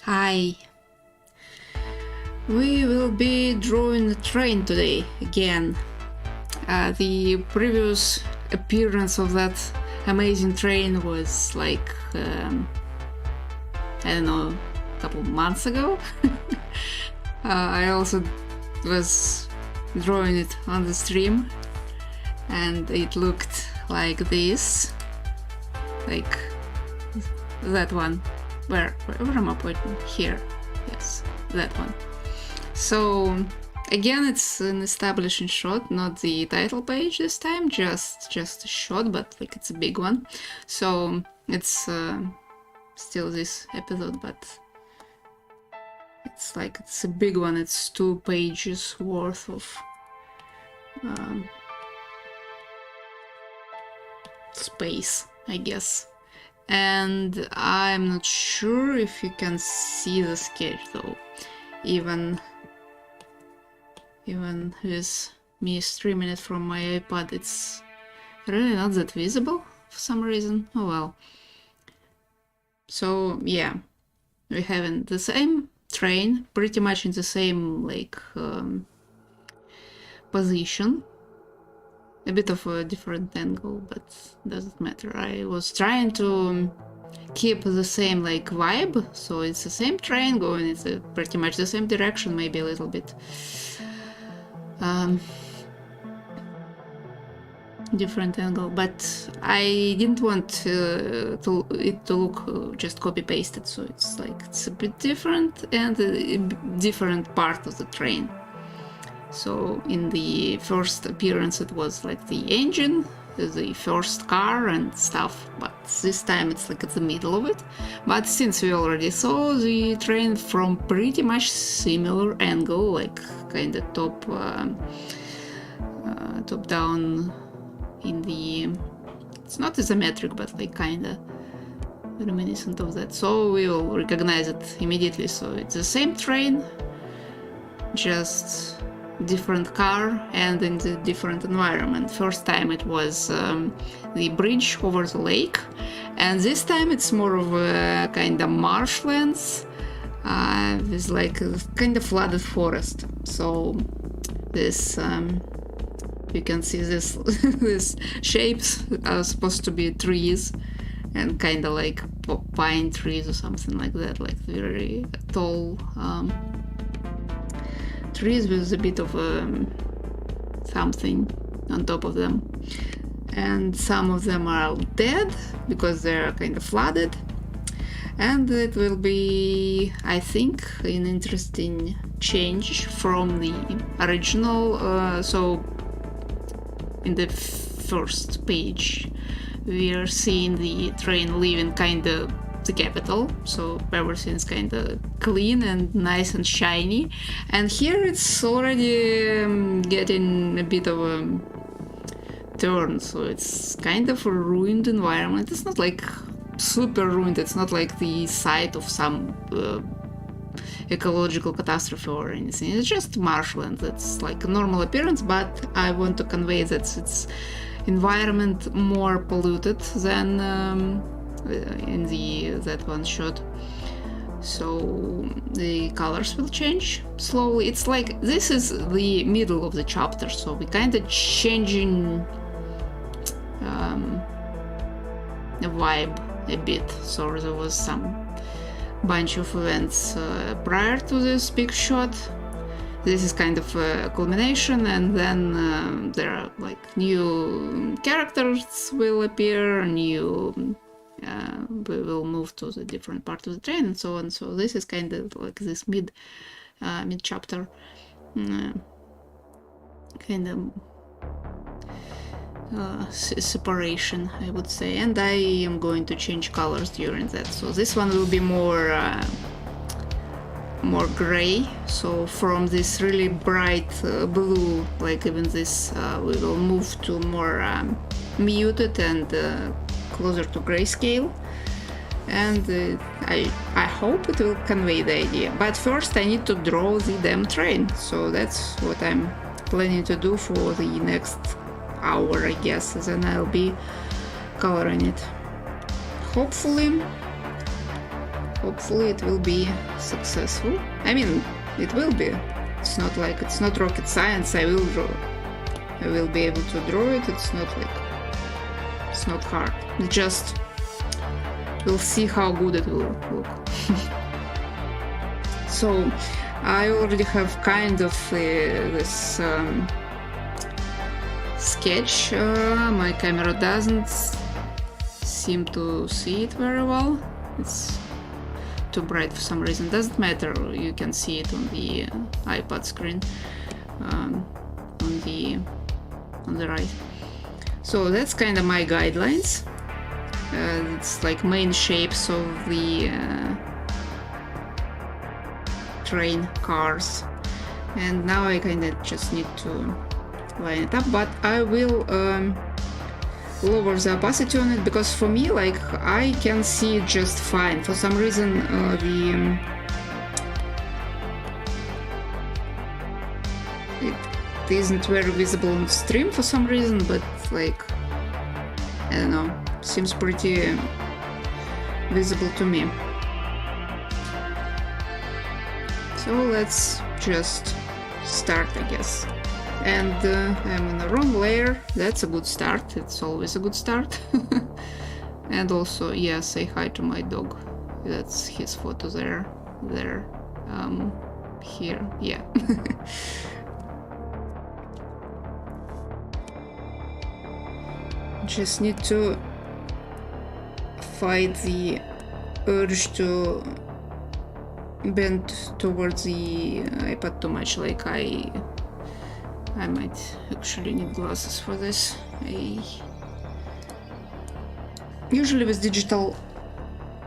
Hi. We will be drawing a train today again. The previous appearance of that amazing train was like, I don't know, a couple months ago. I also was drawing it on the stream and it looked like this, like that one. Where am I pointing? Here. Yes, that one. So again, it's an establishing shot, not the title page this time, just a shot, but like it's a big one. So it's still this episode, but it's like it's a big one. It's 2 pages worth of space, I guess. And I'm not sure if you can see the sketch though, even with me streaming it from my iPad, it's really not that visible for some reason. Oh well. So yeah, we're having the same train, pretty much in the same like position. A bit of a different angle, but doesn't matter. I was trying to keep the same like vibe, so it's the same train going, it's pretty much the same direction, maybe a little bit different angle, but I didn't want it to look just copy-pasted, so it's like it's a bit different and a different part of the train. So in the first appearance it was like the engine, the first car and stuff, but this time it's like at the middle of it. But since we already saw the train from pretty much similar angle, like kind of top down in the, it's not isometric, but like kind of reminiscent of that, so we will recognize it immediately. So it's the same train, just different car and in the different environment. First time it was the bridge over the lake, and this time it's more of a kind of marshlands with like a kind of flooded forest. So this you can see this these shapes are supposed to be trees and kind of like pine trees or something like that, like very tall trees with a bit of something on top of them, and some of them are dead because they're kind of flooded, and it will be, I think, an interesting change from the original. So in the first page we are seeing the train leaving kind of the capital, so everything's kind of clean and nice and shiny, and here it's already getting a bit of a turn, so it's kind of a ruined environment. It's not like super ruined, it's not like the site of some ecological catastrophe or anything, it's just marshland. It's like a normal appearance, but I want to convey that it's environment more polluted than in that one shot. So the colors will change slowly. It's like this is the middle of the chapter, so we kind of changing the vibe a bit. So there was some bunch of events prior to this big shot. This is kind of a culmination, and then there are like new characters will appear, new we will move to the different part of the train and so on. So this is kind of like this mid chapter kind of separation, I would say, and I am going to change colors during that. So this one will be more gray, so from this really bright blue, like even this, we will move to more muted and closer to grayscale, and I hope it will convey the idea. But first I need to draw the damn train, so that's what I'm planning to do for the next hour, I guess. Then I'll be coloring it. Hopefully hopefully it will be successful. I mean, it will be. It's not like it's not rocket science. I will draw. I will be able to draw it. It's not like it's not hard. It's just we'll see how good it will look. So I already have kind of this sketch. My camera doesn't seem to see it very well. It's too bright for some reason. Doesn't matter. You can see it on the iPad screen on the right. So that's kind of my guidelines. It's like main shapes of the train cars, and now I kind of just need to line it up, but I will lower the opacity on it, because for me, like, I can see it just fine. For some reason it isn't very visible on stream for some reason, but like, I don't know, seems pretty visible to me. So let's just start, I guess. And I'm in the wrong layer. That's a good start. It's always a good start. And also, yeah, say hi to my dog. That's his photo there. Here, yeah. Just need to fight the urge to bend towards the iPad too much. Like I might actually need glasses for this. Usually with digital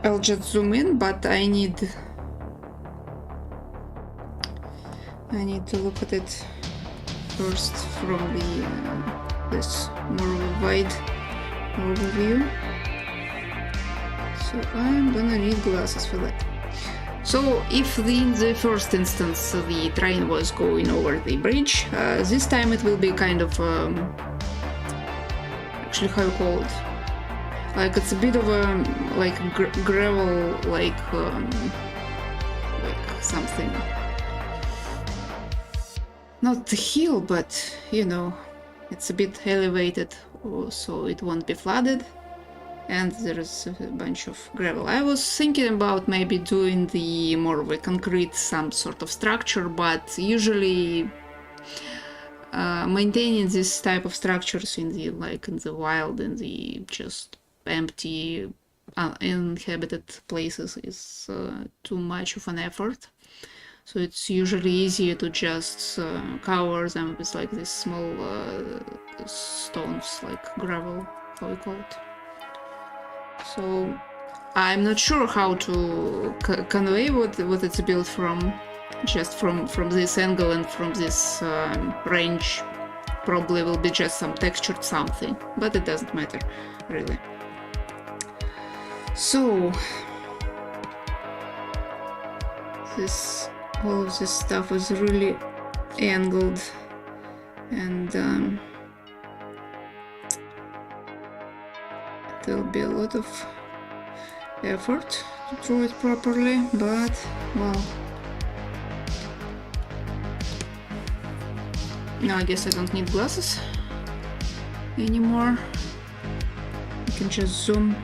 I'll just zoom in, but I need to look at it first from the this more wide overview. So I'm gonna need glasses for that. So if in the first instance the train was going over the bridge, this time it will be kind of actually, how you call it? Like it's a bit of a like gravel, like something. Not the hill, but you know, it's a bit elevated, so it won't be flooded. And there's a bunch of gravel. I was thinking about maybe doing the more of a concrete, some sort of structure, but usually maintaining this type of structures in the wild, in the just empty, uninhabited places is too much of an effort. So it's usually easier to just cover them with like these small stones, like gravel, how we call it. So I'm not sure how to convey what it's built from, just from this angle and from this range. Probably will be just some textured something, but it doesn't matter really. So all of this stuff is really angled, and there'll be a lot of effort to draw it properly, but well, now I guess I don't need glasses anymore. I can just zoom.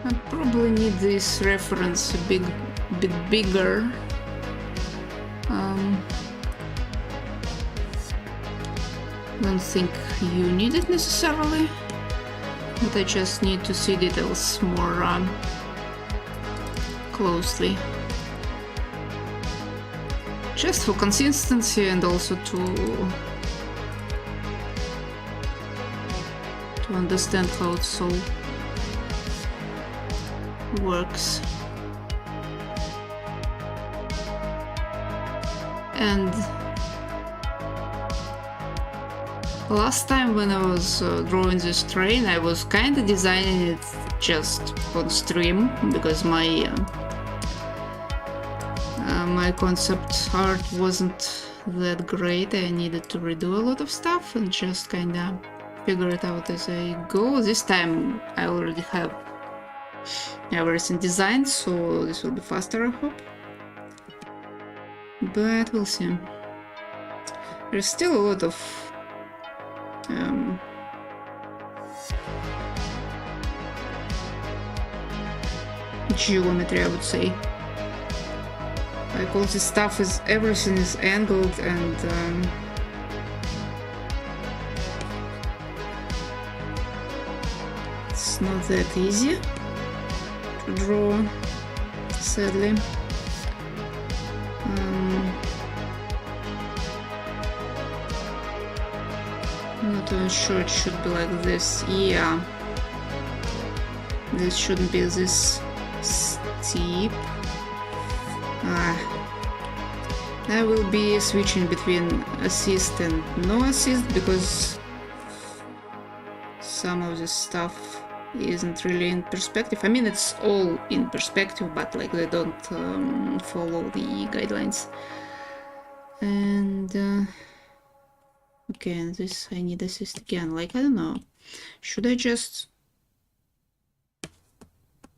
I probably need this reference a bit bigger. Don't think you need it necessarily, but I just need to see details more closely. Just for consistency, and also to understand how it's all works. And Last time when I was drawing this train, I was kind of designing it just on stream because my concept art wasn't that great. I needed to redo a lot of stuff and just kind of figure it out as I go. This time I already have everything designed, so this will be faster, I hope. But we'll see. There's still a lot of geometry, I would say. Like all this stuff is, everything is angled and it's not that easy to draw, sadly. Not even sure it should be like this. Yeah, this shouldn't be this steep. I will be switching between assist and no assist because some of this stuff isn't really in perspective. I mean, it's all in perspective, but like they don't follow the guidelines. And okay, and this I need assist again. Like, I don't know, should I just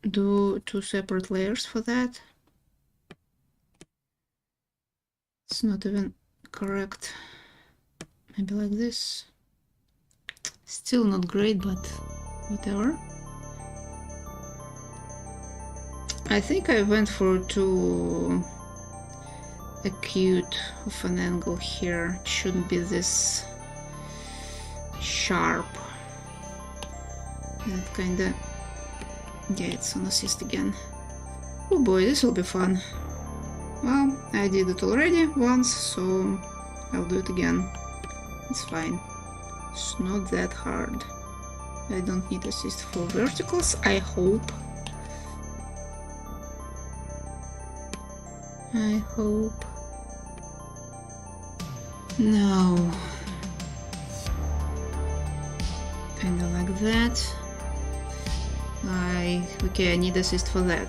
do 2 separate layers for that? It's not even correct. Maybe like this. Still not great, but whatever. I think I went for too acute of an angle here. It shouldn't be this sharp. That kinda... yeah, it's on assist again. Oh boy, this will be fun. Well, I did it already once, so I'll do it again. It's fine. It's not that hard. I don't need assist for verticals, I hope. I hope. No. Kinda like that. Okay, I need assist for that.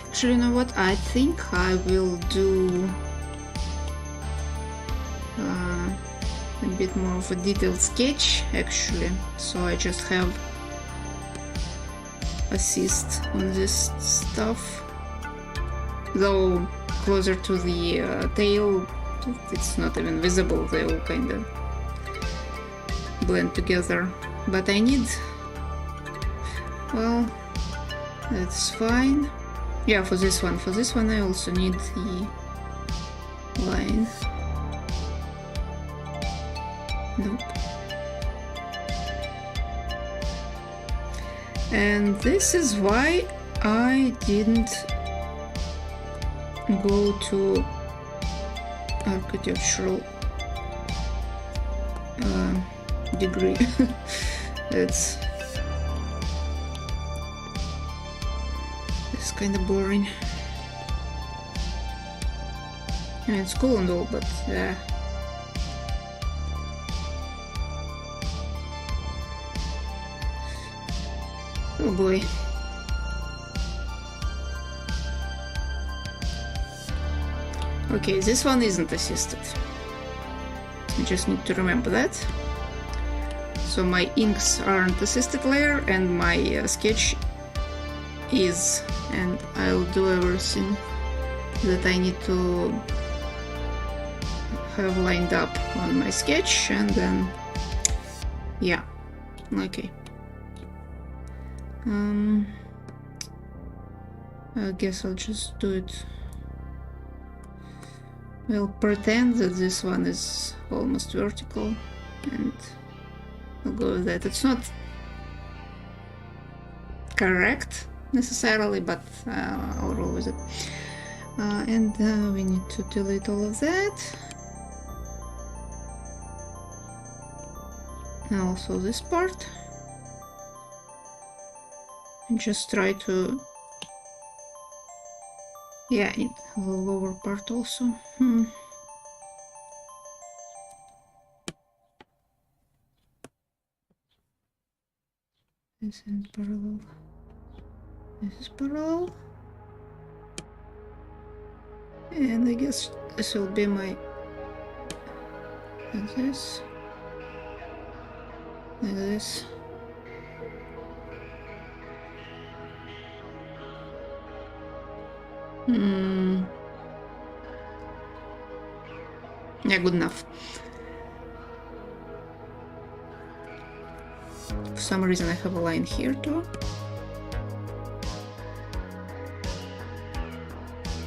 Actually, you know what? I think I will do a bit more of a detailed sketch, actually. So I just have assist on this stuff. Though closer to the tail, it's not even visible. They all kind of blend together. But I need... well, that's fine. Yeah, for this one I also need the line. Nope. And this is why I didn't go to architectural degree. It's kind of boring. I mean, it's cool and all, but yeah. Oh boy. Okay, this one isn't assisted. I just need to remember that. So my inks aren't assisted layer and my sketch is, and I'll do everything that I need to have lined up on my sketch, and then yeah, okay. I guess I'll just do it. We'll pretend that this one is almost vertical, and I'll go with that. It's not correct necessarily, but I'll roll with it. And we need to delete all of that. And also this part. And just try to... yeah, the lower part also. This is parallel. This is parallel. And I guess this will be my... like this. Like this. Yeah, good enough. For some reason I have a line here too.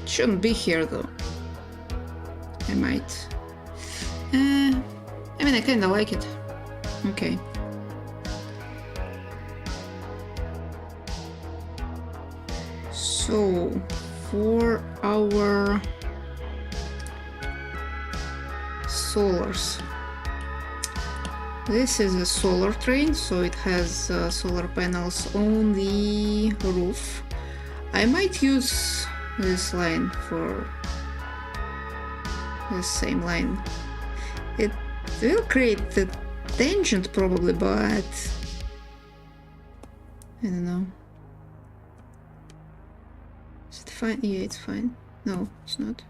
Shouldn't be here though. I might. I mean, I kinda like it. Okay. So, for our solars, this is a solar train, so it has solar panels on the roof. I might use this line for the same line. It will create the tangent probably, but I don't know. Is it fine? Yeah, it's fine. No, it's not.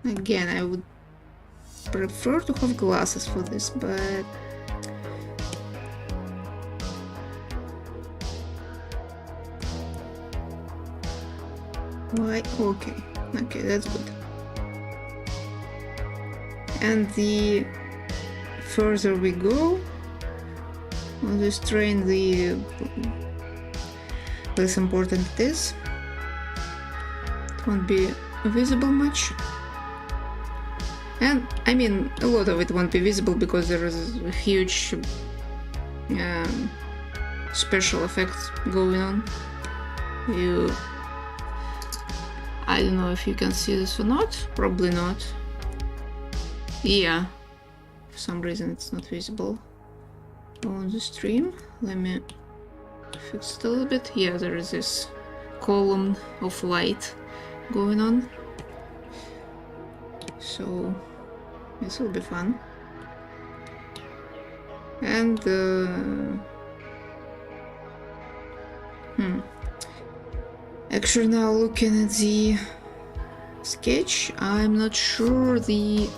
Again, I would prefer to have glasses for this, but why? Okay, that's good. And the further we go on this train, the less important it is. It won't be visible much. And I mean, a lot of it won't be visible because there is a huge special effects going on. I don't know if you can see this or not. Probably not. Yeah, for some reason it's not visible on the stream. Let me fix it a little bit. Yeah, there is this column of light going on. So this will be fun. And actually, now looking at the sketch, I'm not sure the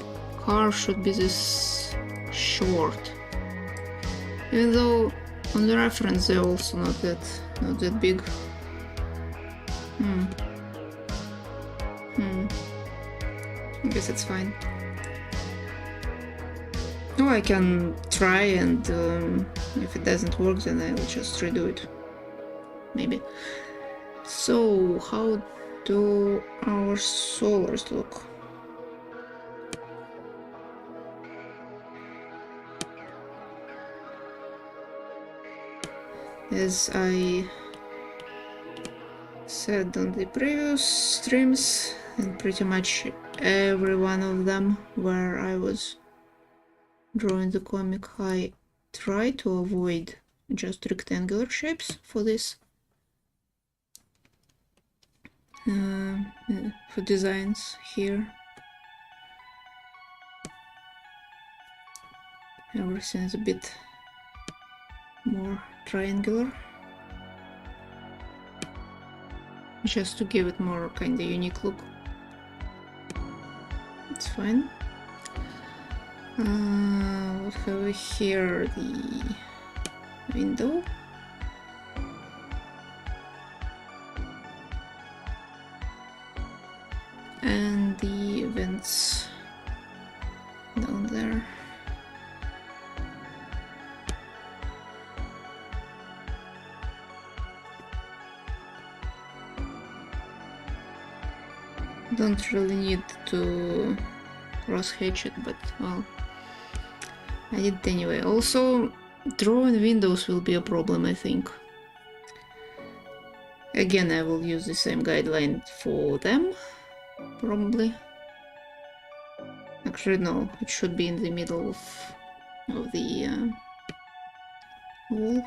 car should be this short. Even though on the reference they're also not that big. I guess it's fine. Oh, I can try, and if it doesn't work, then I'll just redo it. Maybe. So, how do our solars look? As I said on the previous streams, and pretty much every one of them where I was drawing the comic, I try to avoid just rectangular shapes for this. For designs here. Everything is a bit more triangular. Just to give it more kinda unique look. It's fine. What have we here? The window. And the vents down there. Don't really need to cross-hatch it, but well, I did it anyway. Also, drawing windows will be a problem, I think. Again, I will use the same guideline for them, probably. Actually, no, it should be in the middle of the wall.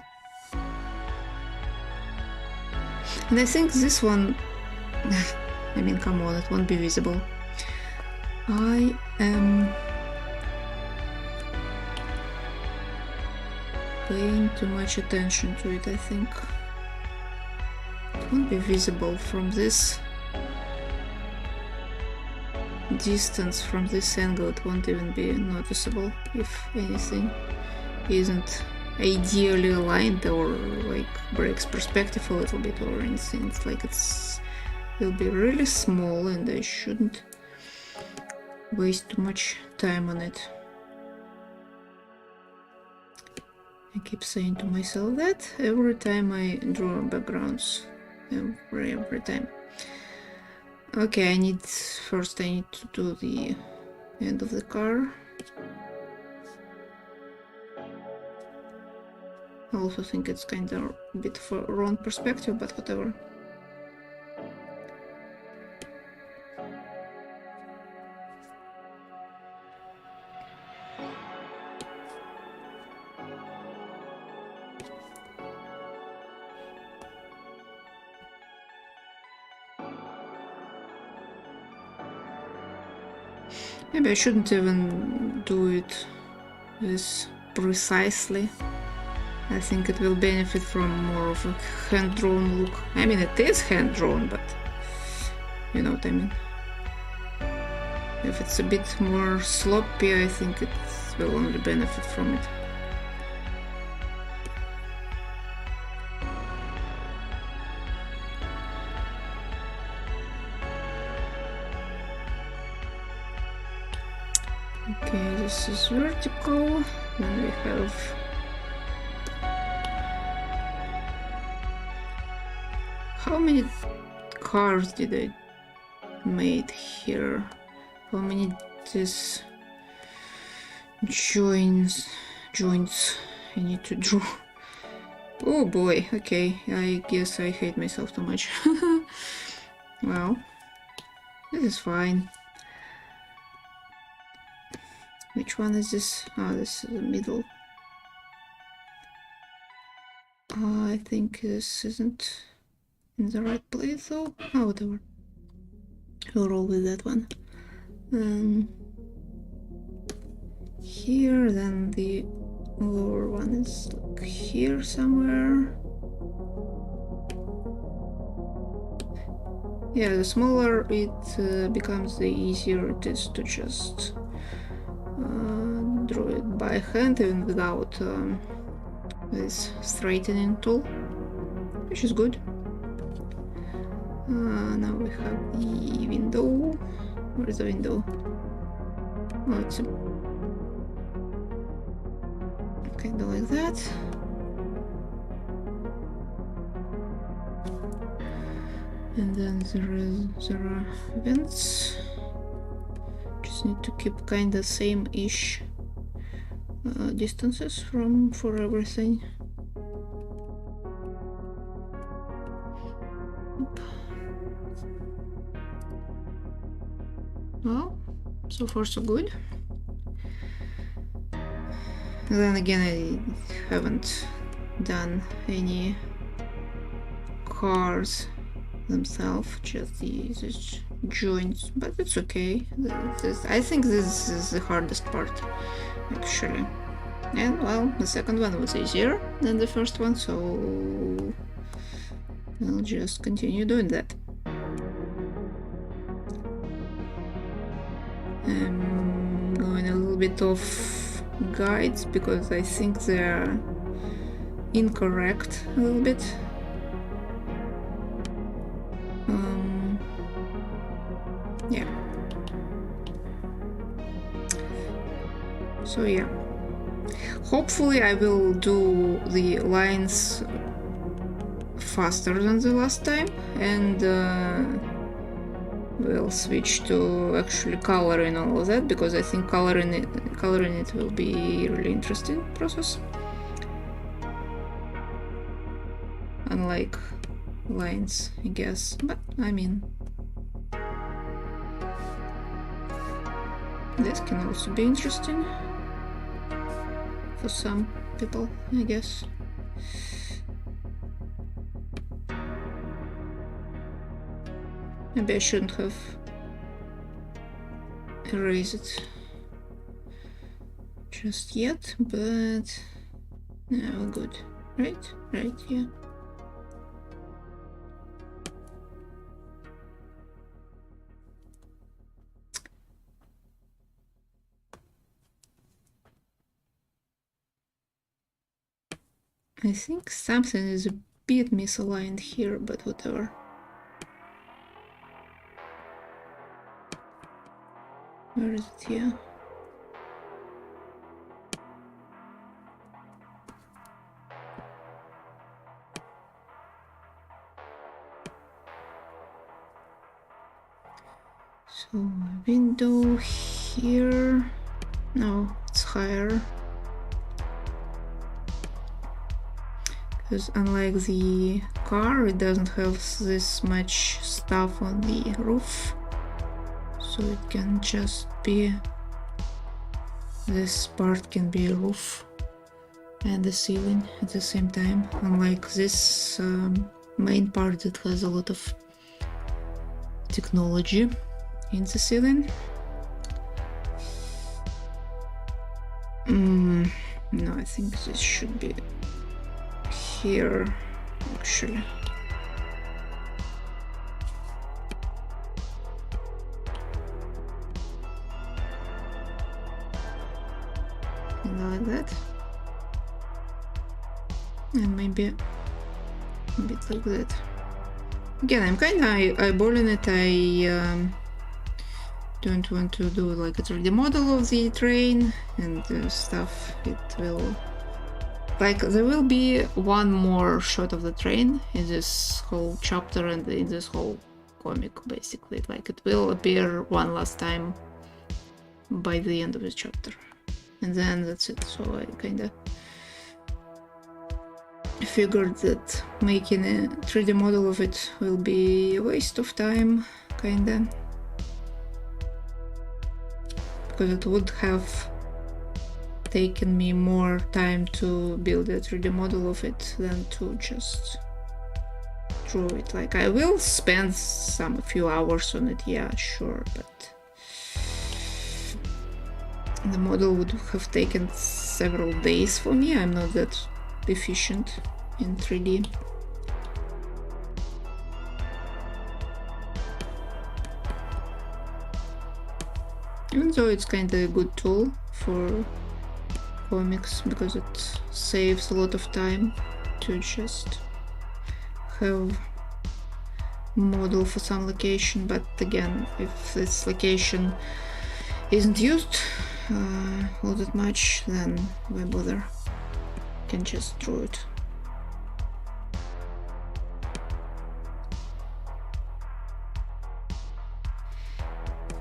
And I think this one, I mean, come on, it won't be visible. I am paying too much attention to it, I think. It won't be visible from this distance, from this angle. It won't even be noticeable if anything isn't ideally aligned or like breaks perspective a little bit or anything. It's like it'll be really small and I shouldn't waste too much time on it. I keep saying to myself that every time I draw backgrounds. Every time. Okay, I need to do the end of the car. I also think it's kind of a bit of a wrong perspective, but whatever. Maybe I shouldn't even do it this precisely. I think it will benefit from more of a hand-drawn look. I mean, it is hand-drawn, but you know what I mean. If it's a bit more sloppy, I think it will only benefit from it. Okay, this is vertical. Then we have how many cars did I made here? How many these joints I need to draw? Oh boy, okay, I guess I hate myself too much. Well, this is fine. Which one is this? Oh, this is the middle. I think this isn't in the right place though. Oh, whatever. We'll roll with that one. Here, then the lower one is like here somewhere. Yeah, the smaller it becomes, the easier it is to just draw it by hand, even without this straightening tool, which is good. Now we have the window. Where is the window? Oh, it's kind of like that. And then there are vents. Just need to keep kind of same-ish distances for everything. Well, so far so good. And then again, I haven't done any cars themselves, just these joints, but it's okay. I think this is the hardest part, actually. And well, the second one was easier than the first one, so I'll just continue doing that. I'm going a little bit off guides because I think they're incorrect a little bit. Yeah. So yeah. Hopefully I will do the lines faster than the last time, and we'll switch to actually coloring all of that, because I think coloring it will be a really interesting process. Unlike lines, I guess, but I mean, this can also be interesting for some people, I guess. Maybe I shouldn't have erased it just yet, but Oh, good. Right, yeah. I think something is a bit misaligned here, but whatever. Where is it here? So window here. No, it's higher. Because unlike the car, it doesn't have this much stuff on the roof. So it can just be, this part can be a roof and the ceiling at the same time, unlike this main part that has a lot of technology in the ceiling. No, I think this should be here actually. And like that. And maybe a bit like that. Again, I'm kind of eyeballing it. I don't want to do like a 3D model of the train and stuff. It will, like, there will be one more shot of the train in this whole chapter and in this whole comic, basically. Like, it will appear one last time by the end of the chapter. And then that's it. So I kind of figured that making a 3D model of it will be a waste of time, kinda. Because it would have taken me more time to build a 3D model of it than to just draw it. Like, I will spend a few hours on it, yeah, sure, but the model would have taken several days for me. I'm not that efficient in 3D. Even though it's kind of a good tool for comics because it saves a lot of time to just have model for some location, but again, if this location isn't used all that much, then why bother? Can just draw it.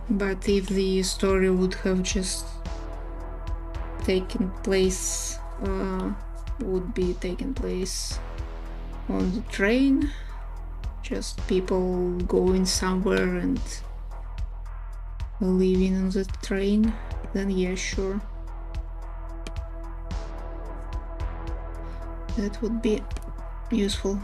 But if the story would have just taken place, would be taken place on the train, just people going somewhere and living on the train, then yeah, sure. That would be useful.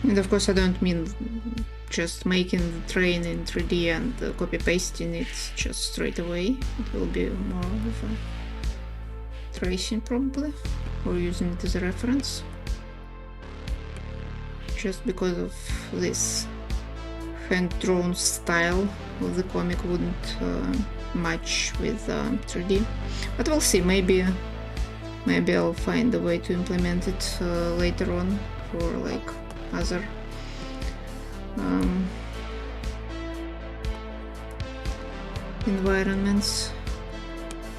And of course I don't mean just making the train in 3D and copy pasting it just straight away. It will be more of a tracing probably, or using it as a reference. Just because of this hand-drawn style of the comic wouldn't match with 3D. But we'll see, maybe I'll find a way to implement it later on for like other environments.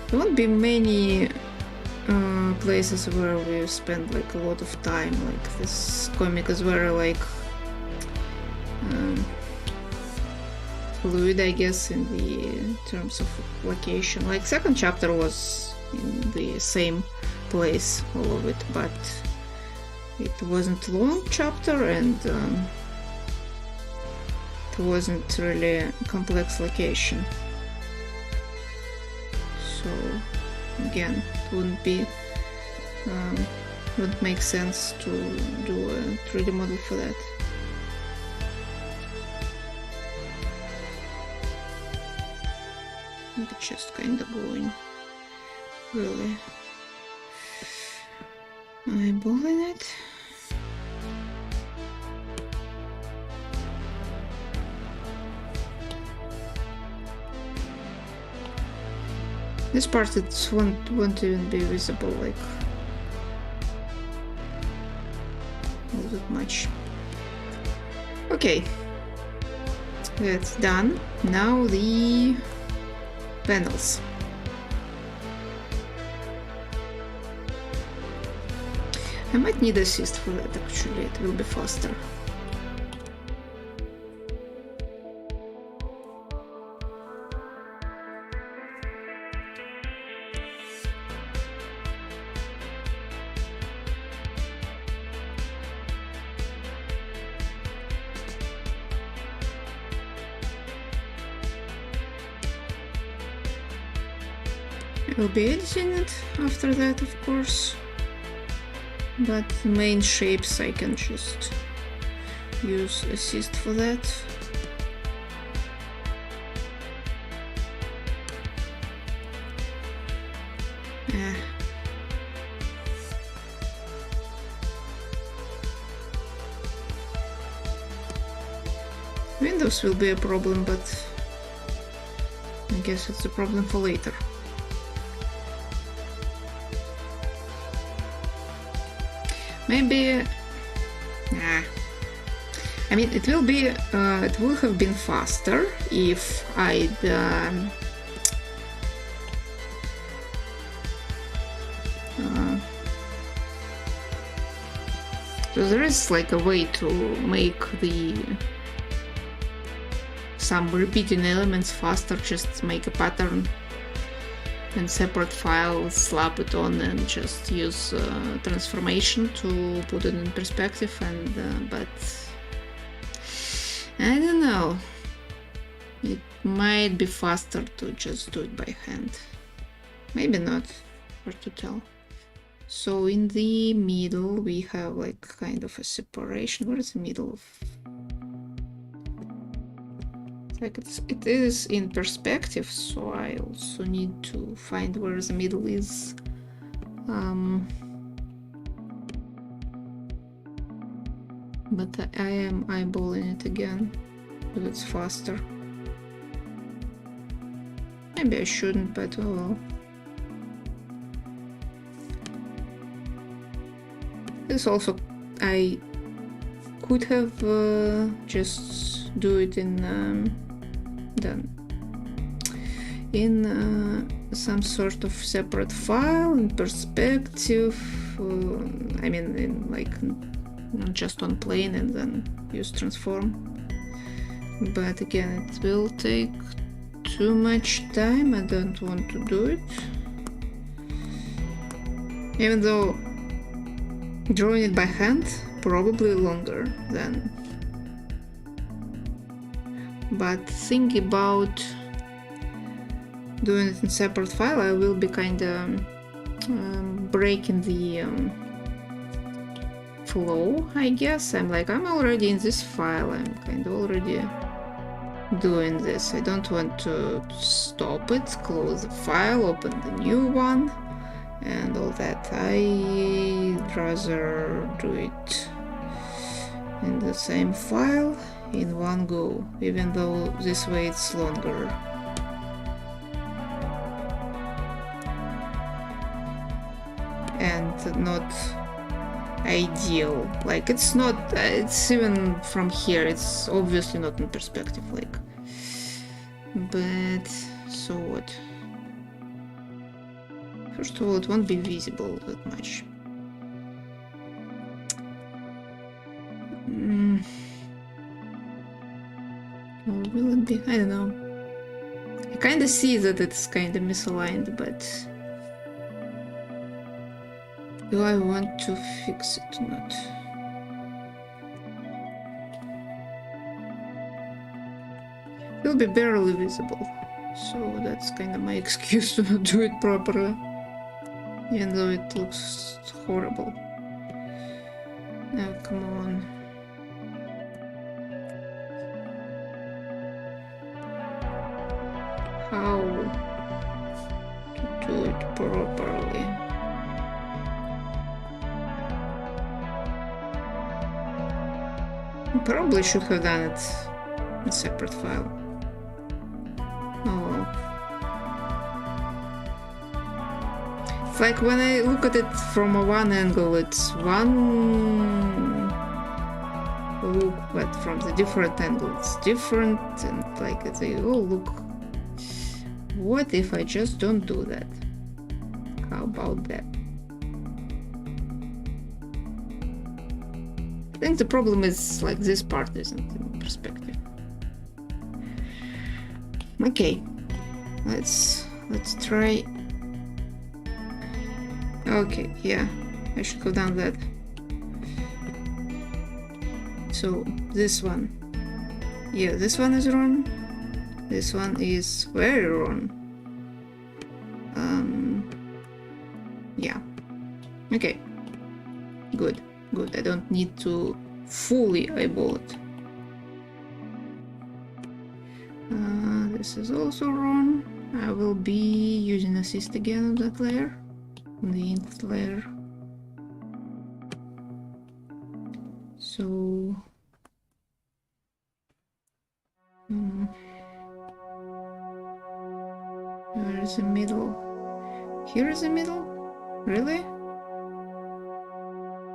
There won't be many places where we spend like a lot of time. Like, this comic is very like fluid, I guess, in the terms of location. Like, second chapter was in the same place, all of it, but it wasn't a long chapter and it wasn't really a complex location. So again, it wouldn't make sense to do a 3D model for that. Maybe just kind of going really eyeballing it. This part it won't even be visible like all that much. Okay, that's done. Now the panels. I might need assist for that actually, it will be faster. I will be editing it after that, of course, but the main shapes I can just use assist for that. Windows will be a problem, but I guess it's a problem for later. Maybe, I mean, it will be, it would have been faster if I'd so there is like a way to make some repeating elements faster, just make a pattern and separate file, slap it on, and just use transformation to put it in perspective. And but I don't know, it might be faster to just do it by hand. Maybe not, hard to tell. So in the middle we have like kind of a separation. Where is the middle? Like it is in perspective, so I also need to find where the middle is. But I am eyeballing it again because it's faster. Maybe I shouldn't, but oh well. This also, I could have just do it in some sort of separate file in perspective. I mean, in like not just on plane, and then use transform. But again, it will take too much time. I don't want to do it, even though drawing it by hand probably longer than. But think about doing it in separate file. I will be kind of breaking the flow, I guess. I'm already in this file. I'm kind of already doing this. I don't want to stop it, close the file, open the new one, and all that. I'd rather do it in the same file in one go, even though this way it's longer. And not ideal. Like it's not, it's even from here, it's obviously not in perspective, like. But so what? First of all, it won't be visible that much. Or will it be? I don't know. I kind of see that it's kind of misaligned, but do I want to fix it or not? It will be barely visible, so that's kind of my excuse to not do it properly. even though it looks horrible. Oh, come on. How to do it properly? Probably should have done it in a separate file. Oh. It's like when I look at it from one angle, it's one look, but from the different angle, it's different, and like it's a, oh look. What if I just don't do that? How about that? I think the problem is like this part isn't in perspective. Okay, let's try. Okay, yeah, I should have done that. So this one, yeah, this one is wrong. This one is very wrong. Yeah. Okay. Good. Good. I don't need to fully eyeball it. This is also wrong. I will be using assist again on that layer, on the int layer. So where is the middle? Here is the middle? Really?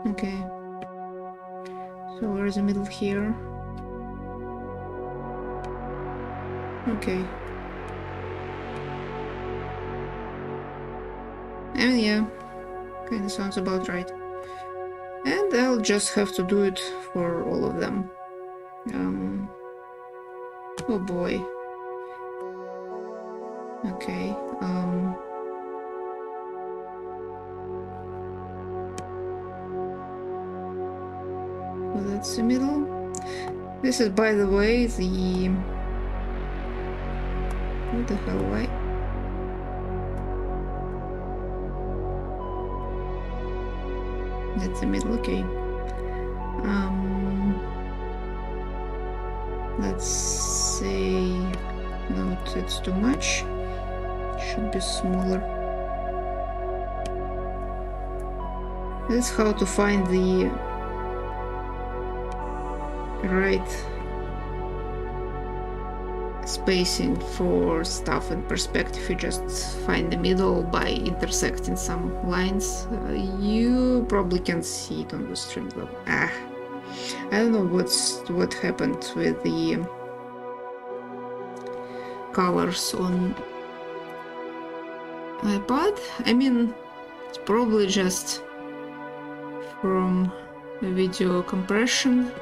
Okay. So where is the middle here? Okay. I mean, yeah, kinda sounds about right. And I'll just have to do it for all of them. Oh boy. Okay, well, that's the middle. This is, by the way, the... What the hell, why? That's the middle, okay. Let's say... No, it's too much. Should be smaller. That's how to find the right spacing for stuff in perspective. You just find the middle by intersecting some lines. You probably can see it on the stream level. I don't know what happened with the colors on iPad. I mean, it's probably just from video compression.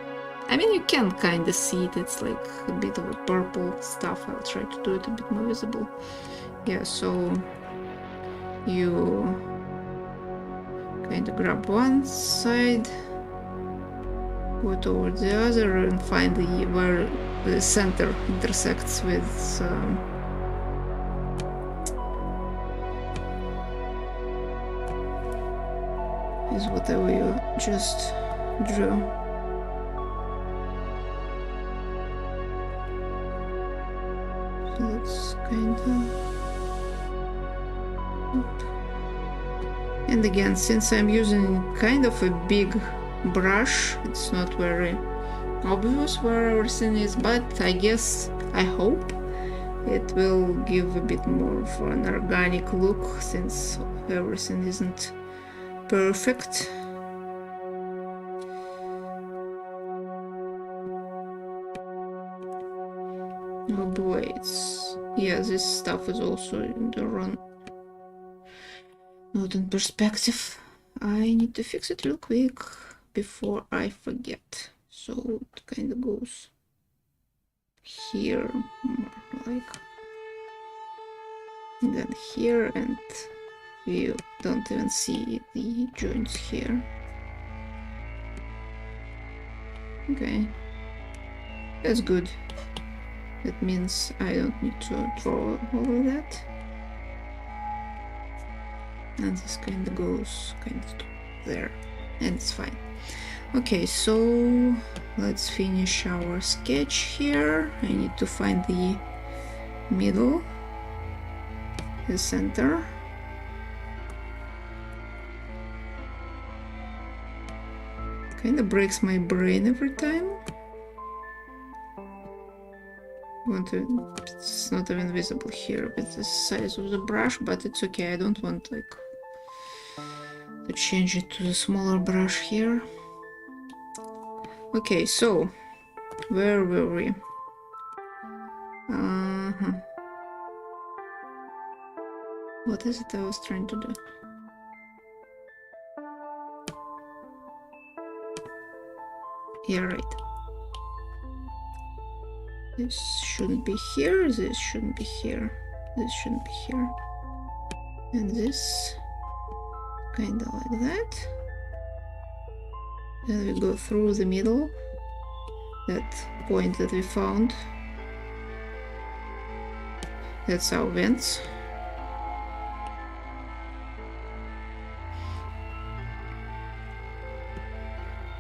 I mean, you can kind of see it. It's like a bit of a purple stuff. I'll try to do it a bit more visible. Yeah, so you kind of grab one side, go toward the other, and find where the center intersects with is whatever you just drew. So that's kind of... And again, since I'm using kind of a big brush, it's not very obvious where everything is, but I guess, I hope it will give a bit more of an organic look since everything isn't perfect. Oh boy, it's... yeah, this stuff is also in the wrong... not in perspective. I need to fix it real quick before I forget. So it kind of goes here, more like, and then here, and you don't even see the joints here. Okay, that's good. That means I don't need to draw all of that. and this kind of goes kind of there, and it's fine. Okay, so let's finish our sketch here. I need to find the middle, the center. Kind of breaks my brain every time. It's not even visible here with the size of the brush, but it's okay. I don't want like to change it to the smaller brush here. Okay, so where were we? What is it I was trying to do? Yeah, right. This shouldn't be here, this shouldn't be here, this shouldn't be here. And this, kinda like that. Then we go through the middle, that point that we found. That's our vents.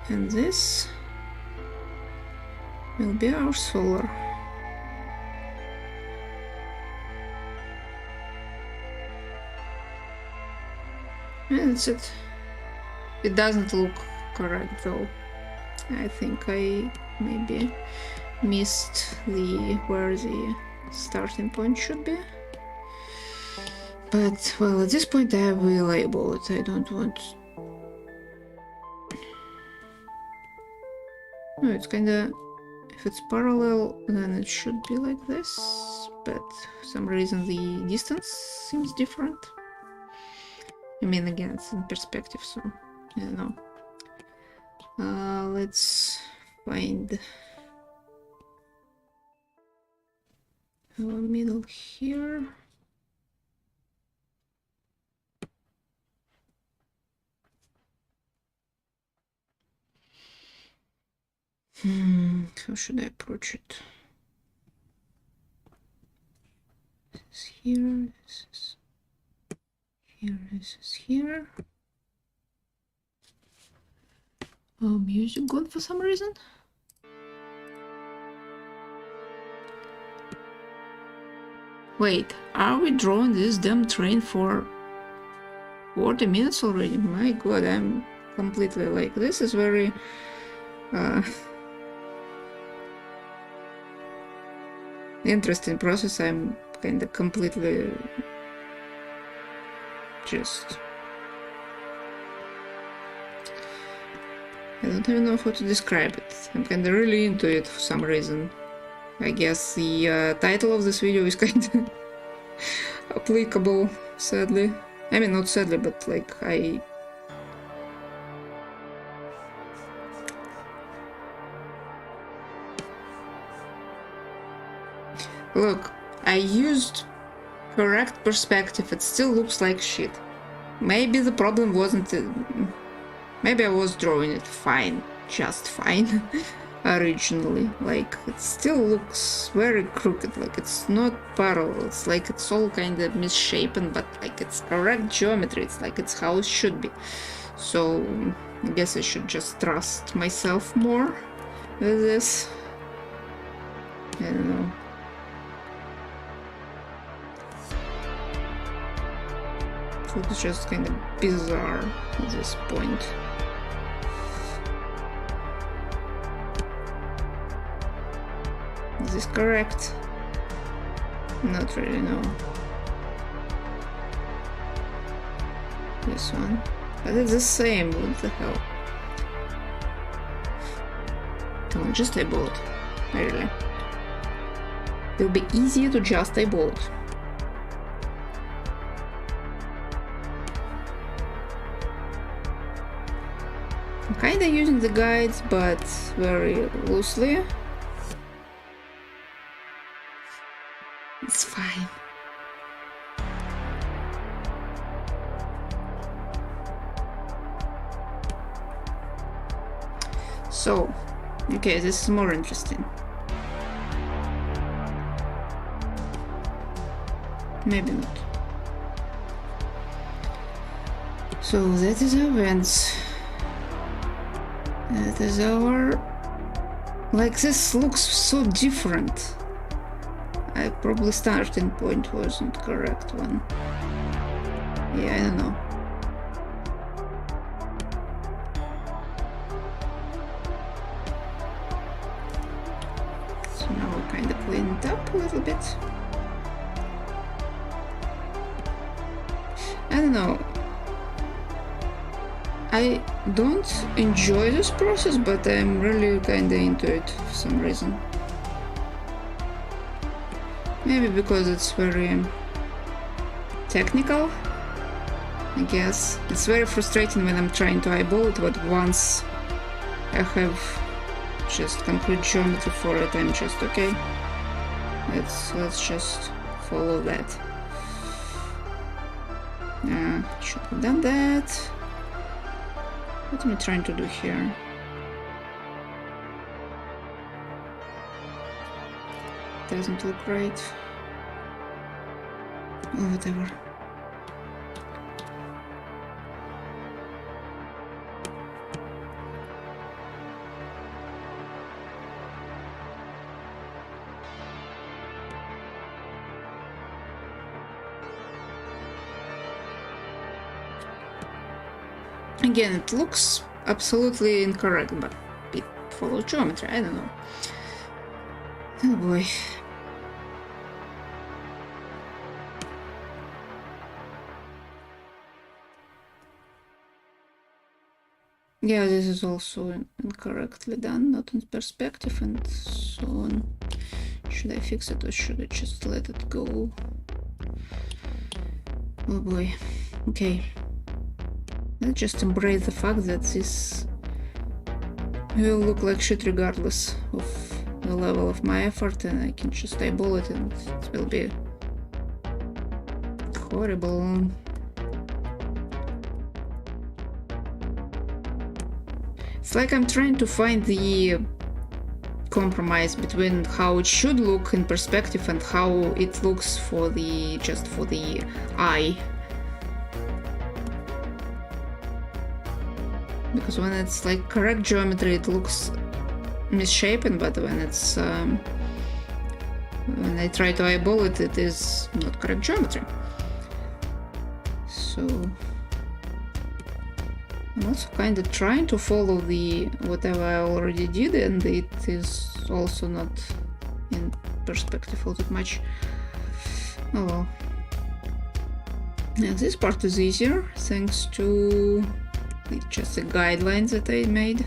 And this will be our solar. And that's it. It doesn't look correct though. I think I maybe missed where the starting point should be. But well, at this point I will label it. I don't want. No, it's kinda. If it's parallel, then it should be like this. But for some reason the distance seems different. I mean, again, it's in perspective, so I don't know. Let's find our middle here. How should I approach it? This is here, this is here, this is here. Oh, music gone for some reason? Wait, are we drawing this damn train for 40 minutes already? My god, I'm completely like, this is very interesting process. I'm kind of completely just, I don't even know how to describe it. I'm kind of really into it for some reason. I guess the title of this video is kind of applicable, sadly. I mean, not sadly, but like Look, I used correct perspective, it still looks like shit. Maybe the problem wasn't... maybe I was drawing it fine, just fine, originally. Like, it still looks very crooked, like it's not parallel, it's like it's all kind of misshapen, but like it's correct geometry, it's like it's how it should be. So, I guess I should just trust myself more with this. I don't know. It's just kind of bizarre at this point. Is this correct? Not really, no. This one. But it's the same, what the hell? Come on, just eyeball it. Really. It'll be easier to just eyeball it. I'm kinda using the guides, but very loosely. It's fine. So, okay, this is more interesting. Maybe not. So that is our vents. That is our... Like, this looks so different. Probably starting point wasn't correct one. Yeah, I don't know. So now we kind of clean it up a little bit. I don't know. I don't enjoy this process, but I'm really kinda into it for some reason. Maybe because it's very technical, I guess. It's very frustrating when I'm trying to eyeball it, but once I have just concrete geometry for it, I'm just okay. Let's just follow that. Should have done that. What am I trying to do here? Doesn't look right. Oh, whatever. Again, it looks absolutely incorrect, but it follows geometry. I don't know. Oh boy. Yeah, this is also incorrectly done, not in perspective and so on. Should I fix it or should I just let it go? Oh boy. Okay. Let's just embrace the fact that this will look like shit regardless of the level of my effort, and I can just eyeball it and it will be horrible. It's like I'm trying to find the compromise between how it should look in perspective and how it looks for the eye. Because when it's like correct geometry, it looks misshapen, but when it's when I try to eyeball it, it is not correct geometry. So I'm also kind of trying to follow the whatever I already did, and it is also not in perspective all that much. Oh well. And this part is easier thanks to just the guidelines that I made.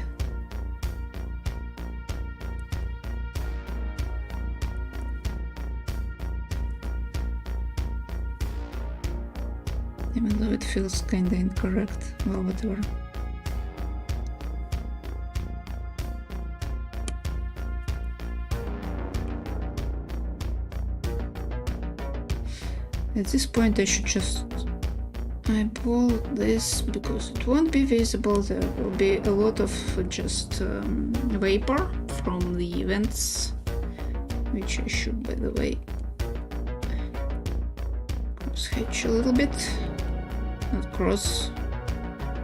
Even though it feels kinda incorrect. Well, whatever. At this point I should just eyeball this because it won't be visible. There will be a lot of just vapor from the vents, which I should, by the way, cross hatch a little bit. Not cross,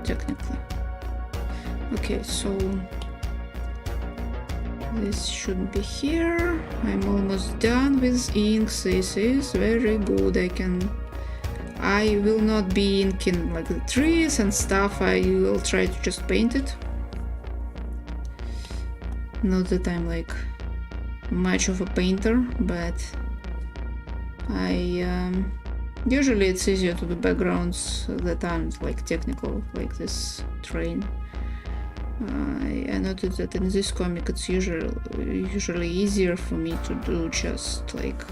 technically. Okay, so this should be here. I'm almost done with inks. This is very good. I will not be inking like the trees and stuff. I will try to just paint it. Not that I'm like much of a painter, but usually it's easier to do backgrounds that aren't like technical, like this train. I noticed that in this comic it's usually easier for me to do just like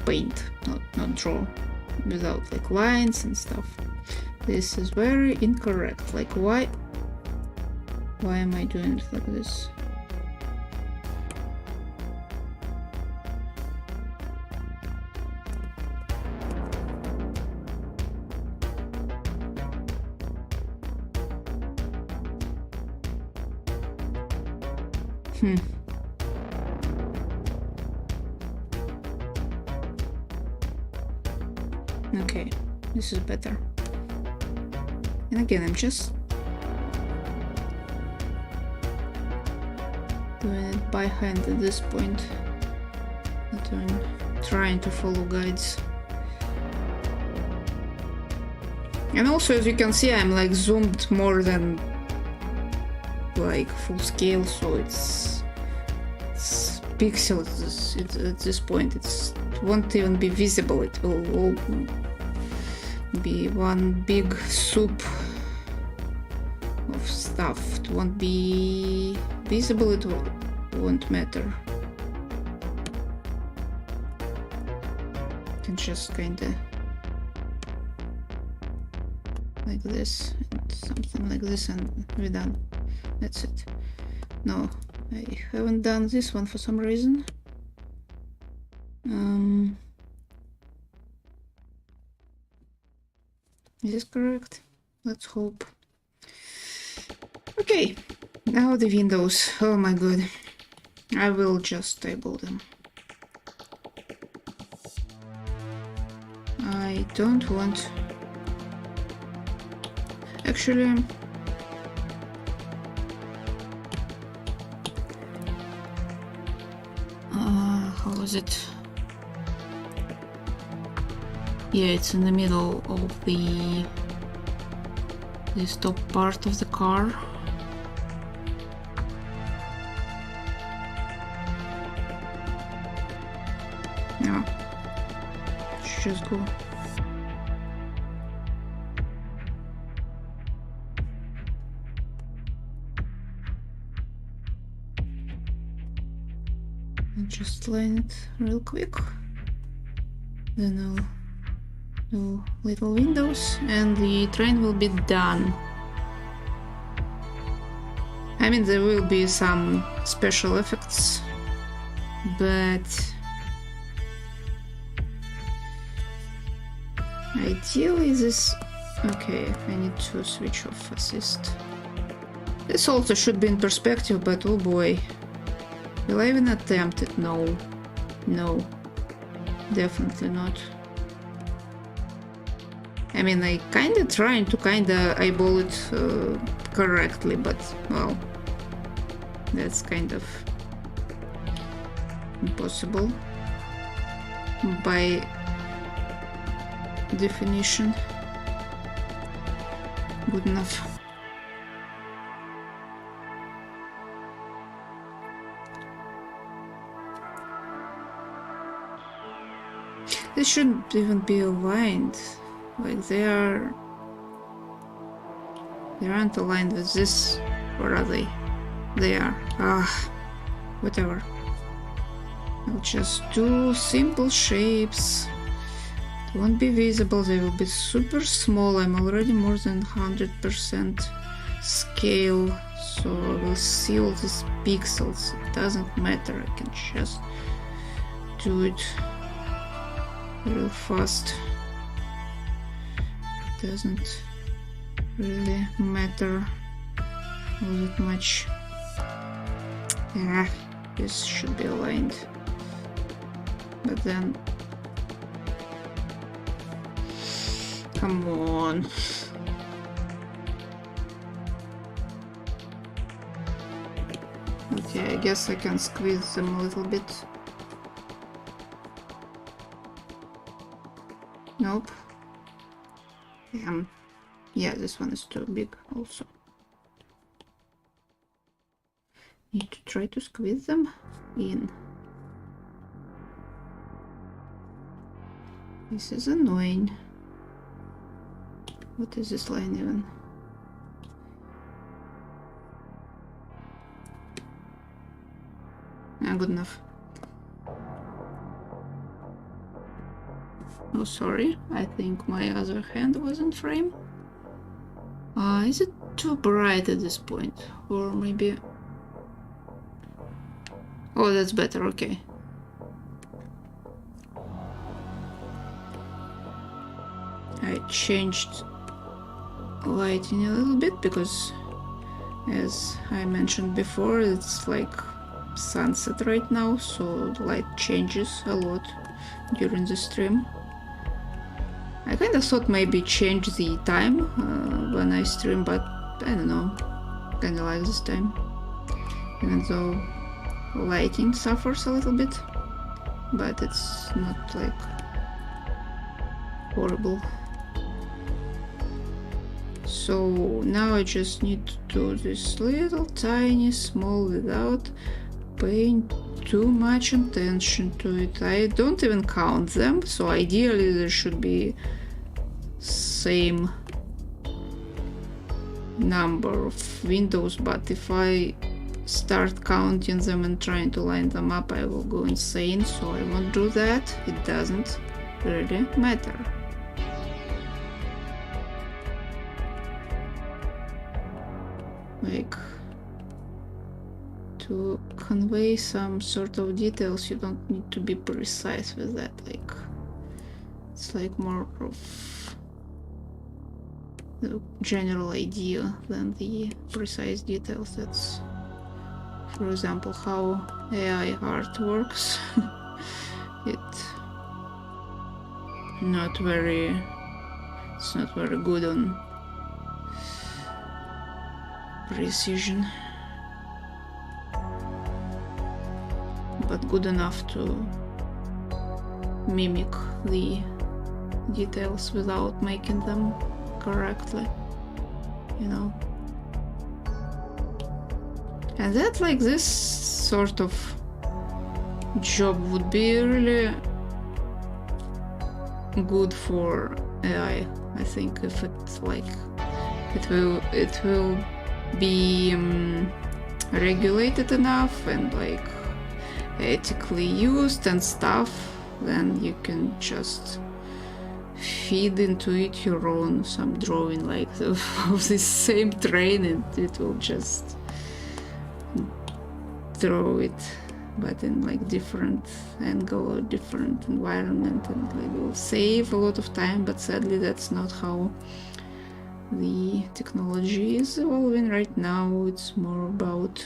paint, not draw, without like lines and stuff. This is very incorrect. Like why am I doing it like this? Okay, This is better. And again, I'm just doing it by hand at this point. Not even trying to follow guides. And also, as you can see, I'm like zoomed more than like full scale, so it's pixels at this point. It won't even be visible. It will all be one big soup of stuff. It won't be visible. It won't matter. You can just kinda like this and something like this, and we're done. That's it. No, I haven't done this one for some reason. Is this correct? Let's hope. Okay, now the windows. Oh my god. I will just table them. I don't want... Actually... how was it? Yeah, it's in the middle of this top part of the car. Yeah, let's just go. And just line it real quick. Then I'll do little windows and the train will be done. I mean, there will be some special effects, but ideally this... Okay, I need to switch off assist. This also should be in perspective, but oh boy. Will I even attempt it? No. No. Definitely not. I mean, I kinda trying to kinda eyeball it correctly, but, well, that's kind of impossible by definition. Good enough. This shouldn't even be aligned. Like they aren't aligned with this, or are they? They are. Whatever. I'll just do simple shapes. They won't be visible, they will be super small. I'm already more than 100% scale, so I will see all these pixels. It doesn't matter, I can just do it real fast. Doesn't really matter all that much. Yeah, this should be aligned. But then... Come on. Okay, I guess I can squeeze them a little bit. Nope. Yeah, this one is too big also. Need to try to squeeze them in. This is annoying. What is this line even? Good enough. Oh, sorry. I think my other hand was in frame. Is it too bright at this point? Or maybe... Oh, that's better, okay. I changed lighting a little bit because, as I mentioned before, it's like sunset right now, so the light changes a lot during the stream. kind of thought maybe change the time when I stream, but I don't know, kind of like this time, even though lighting suffers a little bit, but it's not like horrible. So now I just need to do this little tiny small without paying too much attention to it. I don't even count them, so ideally there should be same number of windows, but if I start counting them and trying to line them up, I will go insane, so I won't do that. It doesn't really matter. Like, to convey some sort of details, you don't need to be precise with that. Like, it's like more of the general idea than the precise details. That's, for example, how AI art works. It's not very good on precision, but good enough to mimic the details without making them correctly, you know. And that, like, this sort of job would be really good for AI. I think if it's like it will be regulated enough and like ethically used and stuff, then you can just feed into it your own some drawing like of this same train, and it will just draw it, but in like different angle or different environment, and like will save a lot of time. But sadly that's not how the technology is evolving right now. It's more about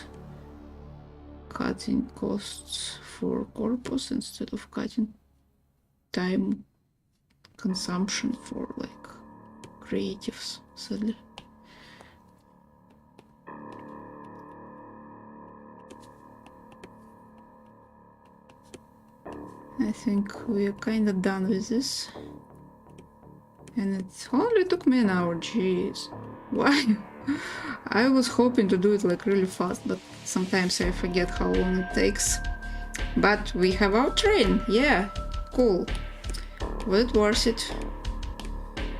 cutting costs for corpus instead of cutting time consumption for like creatives, sadly. I think we're kind of done with this. And it only took me an hour, jeez. Why? I was hoping to do it like really fast, but sometimes I forget how long it takes. But we have our train, yeah, cool. Was it worth it?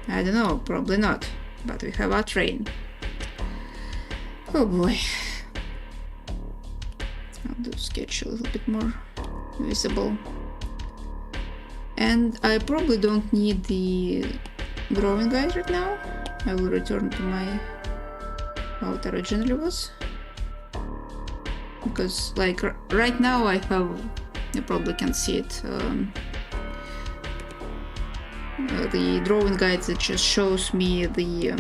I don't know, probably not, but we have our train. Oh boy. I'll do sketch a little bit more visible. And I probably don't need the drawing guide right now. I will return to how it originally was, because like right now I have, you probably can see it, the drawing guide that just shows me the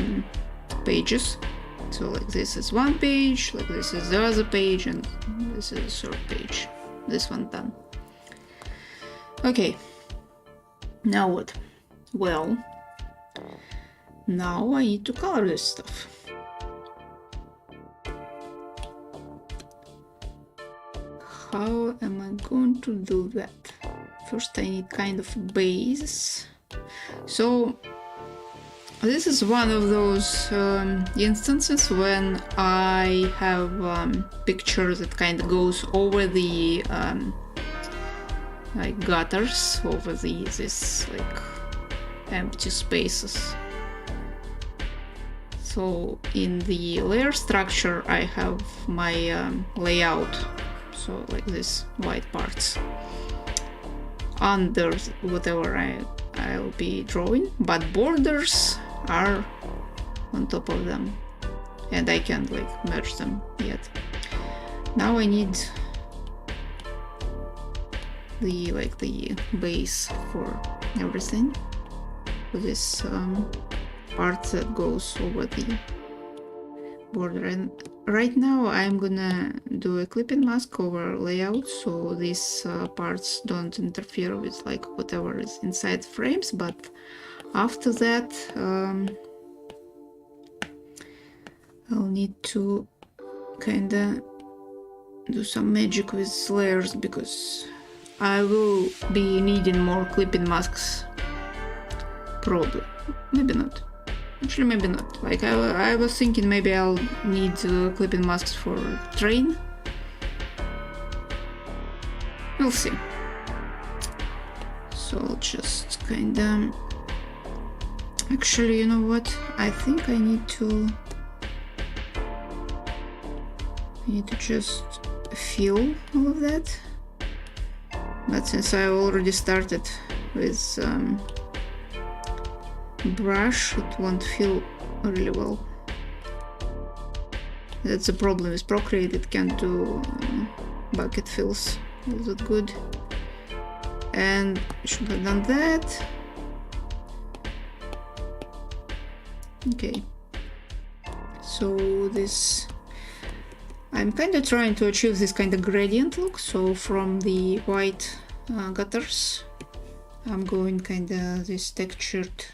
pages. So like this is one page, like this is the other page, and this is the third page. This one done. Okay, now what? Well, now I need to color this stuff. How am I going to do that? First I need kind of a base. So this is one of those instances when I have picture that kind of goes over the like gutters, over this like empty spaces. So in the layer structure I have my layout, so like this white parts under whatever I'll be drawing, but borders are on top of them, and I can't like merge them yet. Now I need the base for everything, for this part that goes over the border. And right now I'm gonna do a clipping mask over layout, so these parts don't interfere with like whatever is inside frames, but After that, I'll need to kinda do some magic with layers, because I will be needing more clipping masks. Probably. Maybe not. Actually, maybe not. Like, I was thinking maybe I'll need clipping masks for train. We'll see. So I'll just kinda... Actually, you know what? I think I need to just fill all of that. But since I already started with brush, it won't feel really well. That's the problem with Procreate, it can't do bucket fills all that good. And I should have done that. Okay. So this... I'm kind of trying to achieve this kind of gradient look, so from the white gutters I'm going kind of this textured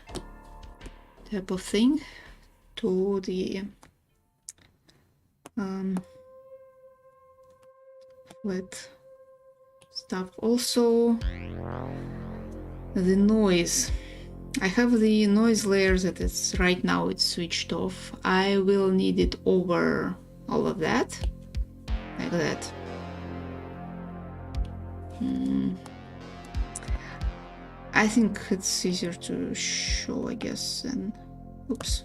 type of thing to the flat stuff. Also the noise. I have the noise layer that is right now it's switched off. I will need it over all of that, like that. I think it's easier to show, I guess, and oops.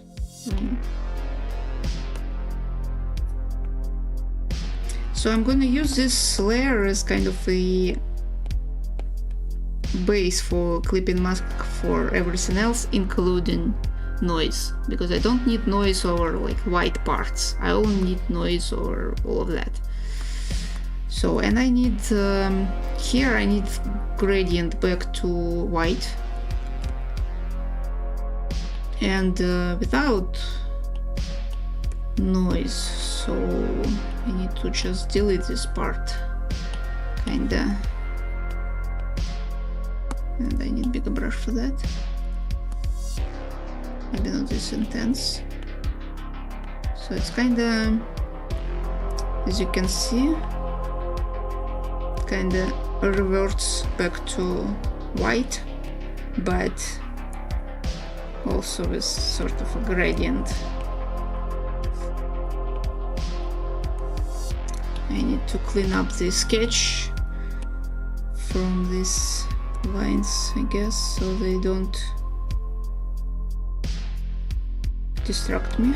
So I'm gonna use this layer as kind of a base for clipping mask for everything else, including noise, because I don't need noise over like white parts. I only need noise over all of that. So, and I need here I need gradient back to white, and without noise. So I need to just delete this part, kinda, and I need bigger brush for that. Maybe not this intense. So it's kinda, as you can see, kinda reverts back to white, but also with sort of a gradient. I need to clean up the sketch from these lines, I guess, so they don't distract me.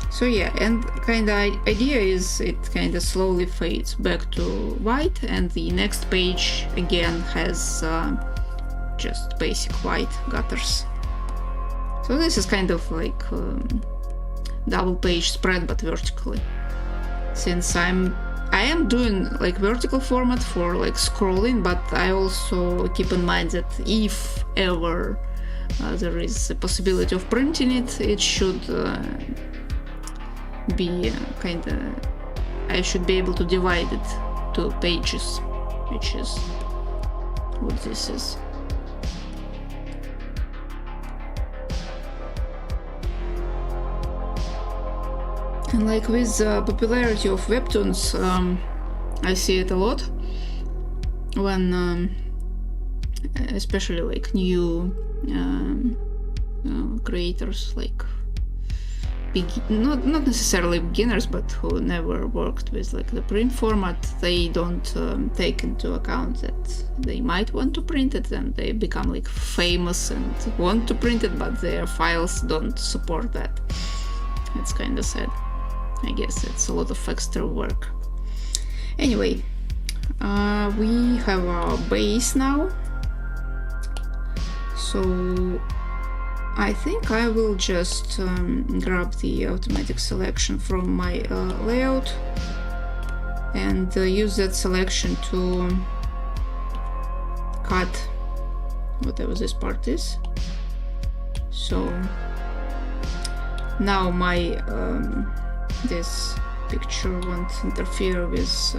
So yeah, and kinda idea is it kinda slowly fades back to white, and the next page again has just basic white gutters. So this is kind of like double page spread, but vertically. Since I am doing like vertical format for like scrolling, but I also keep in mind that if ever there is a possibility of printing it, it should be kinda, I should be able to divide it to pages, which is what this is. And like with the popularity of webtoons, I see it a lot when especially like new creators, like not necessarily beginners, but who never worked with like the print format, they don't take into account that they might want to print it, and they become like famous and want to print it, but their files don't support that. It's kind of sad. I guess it's a lot of extra work. Anyway, we have our base now, so I think I will just grab the automatic selection from my layout and use that selection to cut whatever this part is. So now my this picture won't interfere with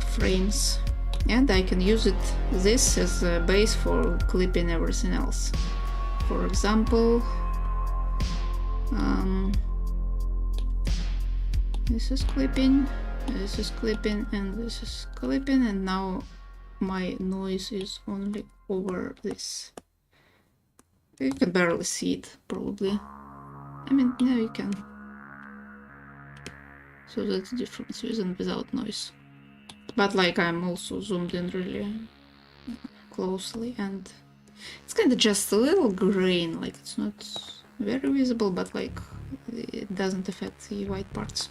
frames and I can use this as a base for clipping everything else. For example, this is clipping, this is clipping, and this is clipping, and now my noise is only over this. You can barely see it, probably. I mean, yeah, you can. So that's the difference, with and without noise. But like, I'm also zoomed in really closely, and it's kind of just a little grain, like it's not very visible, but like it doesn't affect the white parts.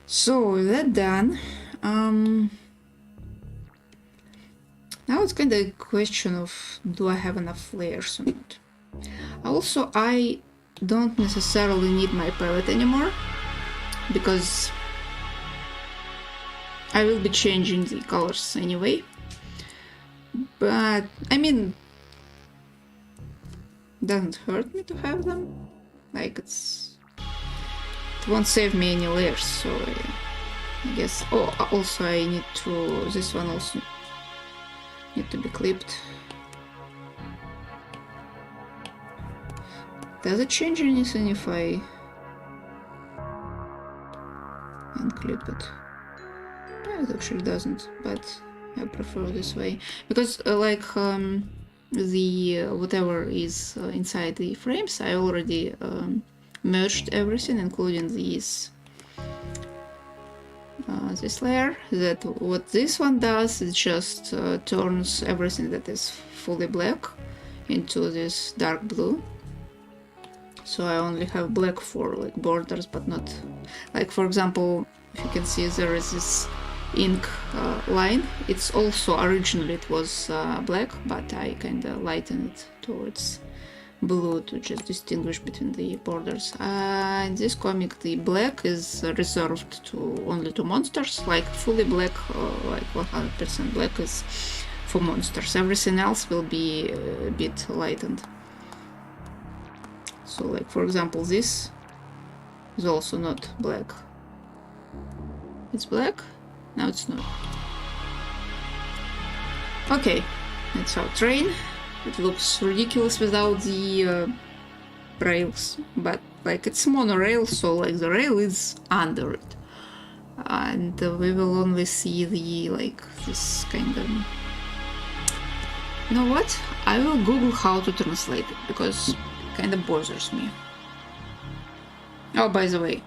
So with that done, now it's kind of a question of, do I have enough layers or not? Also, I don't necessarily need my palette anymore, because I will be changing the colors anyway. But I mean, it doesn't hurt me to have them. Like it won't save me any layers, so I guess. Oh, also I need to. This one also need to be clipped. Does it change anything if I unclip it? No, it actually doesn't, but I prefer this way, because like the whatever is inside the frames, I already merged everything, including these this layer. That what this one does is just turns everything that is fully black into this dark blue. So I only have black for like borders, but not like, for example, if you can see, there is this ink line. It's also originally it was black, but I kind of lightened it towards blue to just distinguish between the borders. In this comic, the black is reserved to only to monsters. Like fully black, like 100% black is for monsters. Everything else will be a bit lightened. So like, for example, this is also not black. It's black, now it's not. Okay, that's our train. It looks ridiculous without the rails, but like it's monorail, so like the rail is under it. And we will only see the, like, this kind of... You know what? I will Google how to translate it, because kind of bothers me. Oh, by the way,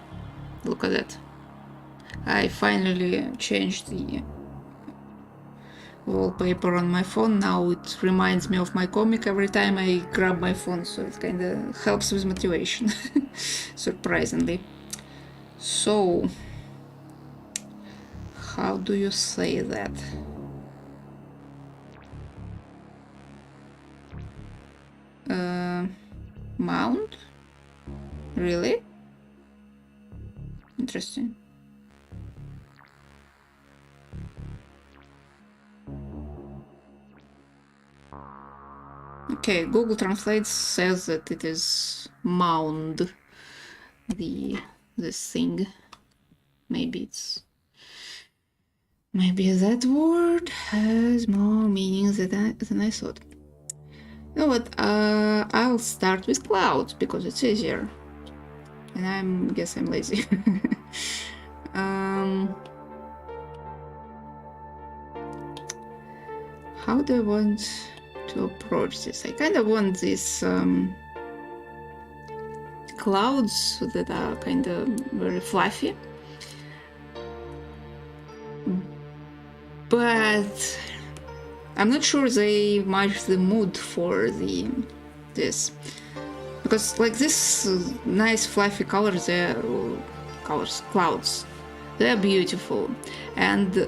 look at that. I finally changed the wallpaper on my phone. Now it reminds me of my comic every time I grab my phone, so it kind of helps with motivation, surprisingly. So, how do you say that? Mount? Really? Interesting. Okay, Google Translate says that it is mound. This thing. Maybe that word has more meanings than I thought. You know what? I'll start with clouds because it's easier, and I guess I'm lazy. How do I want to approach this? I kind of want these clouds that are kind of very fluffy, but I'm not sure they match the mood for this, because like this nice fluffy colors, clouds, they're beautiful, and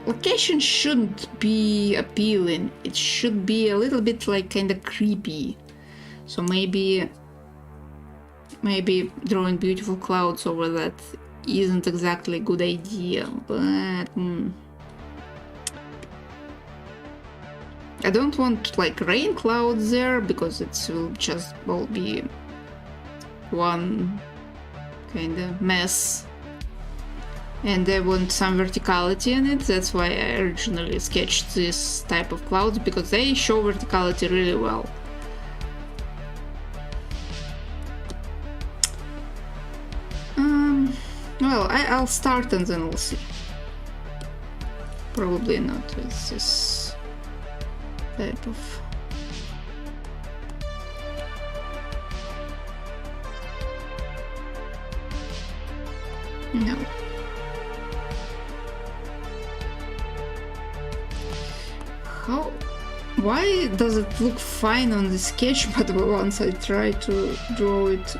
location shouldn't be appealing. It should be a little bit like kind of creepy. So maybe drawing beautiful clouds over that isn't exactly a good idea, but I don't want like rain clouds there, because it will just all be one kind of mess. and I want some verticality in it. That's why I originally sketched this type of clouds, because they show verticality really well. Well, I'll start and then we'll see. Probably not with this type of... No. How? Why does it look fine on the sketch, but once I try to draw it...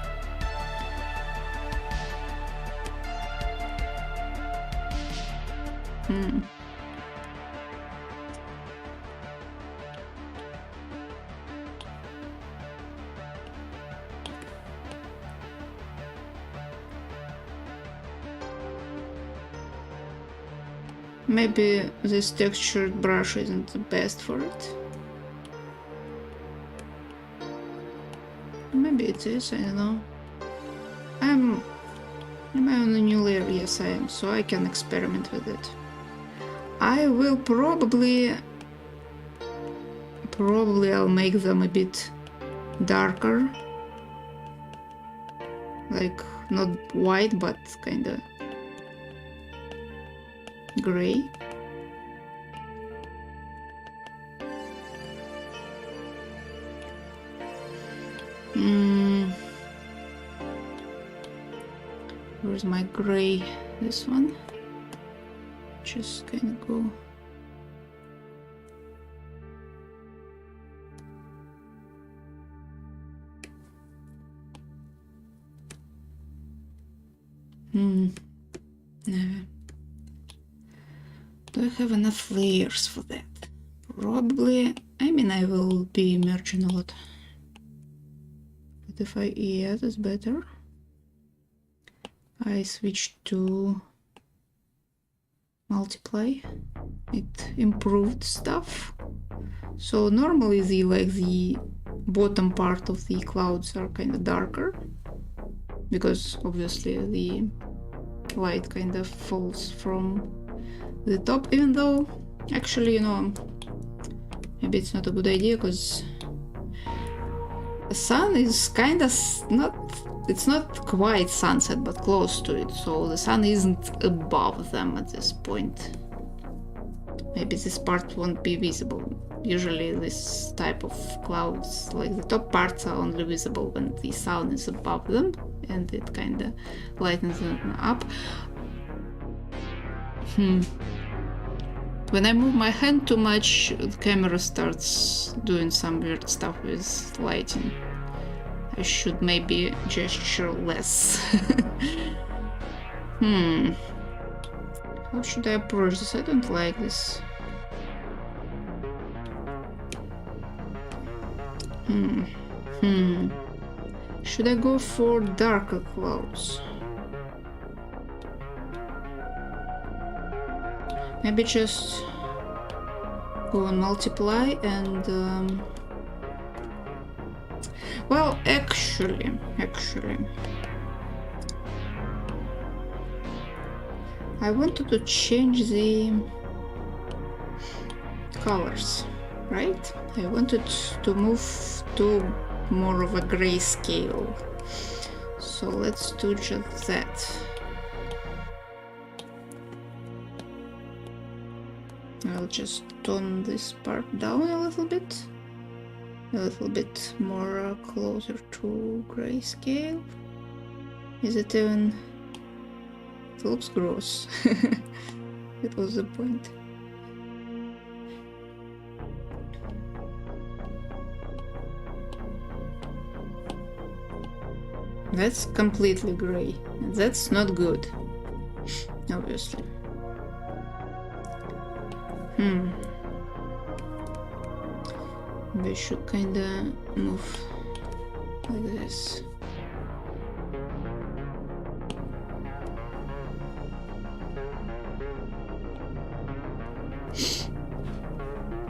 Maybe this textured brush isn't the best for it. Maybe it is, I don't know. Am I on a new layer? Yes, I am, so I can experiment with it. I will probably I'll make them a bit darker. Like, not white, but kinda gray. Where's my gray? This one. Just kind of go. No. Do I have enough layers for that? Probably. I mean, I will be merging a lot. But if I... yeah, that's better. I switch to multiply. It improved stuff. So normally the bottom part of the clouds are kind of darker, because obviously the light kind of falls from the top, even though actually, you know, maybe it's not a good idea, because the sun is kind of not, it's not quite sunset, but close to it, so the sun isn't above them at this point. Maybe this part won't be visible. Usually this type of clouds, like the top parts, are only visible when the sun is above them, and it kind of lightens them up. When I move my hand too much, the camera starts doing some weird stuff with lighting. I should maybe gesture less. How should I approach this? I don't like this. Should I go for darker clouds? Maybe just go and multiply and well, actually I wanted to change the colors, right? I wanted to move to more of a grayscale, so let's do just that. I'll just tone this part down a little bit more closer to grayscale. Is it even... it looks gross. It was the point. That's completely gray. That's not good, obviously. We should kinda move like this.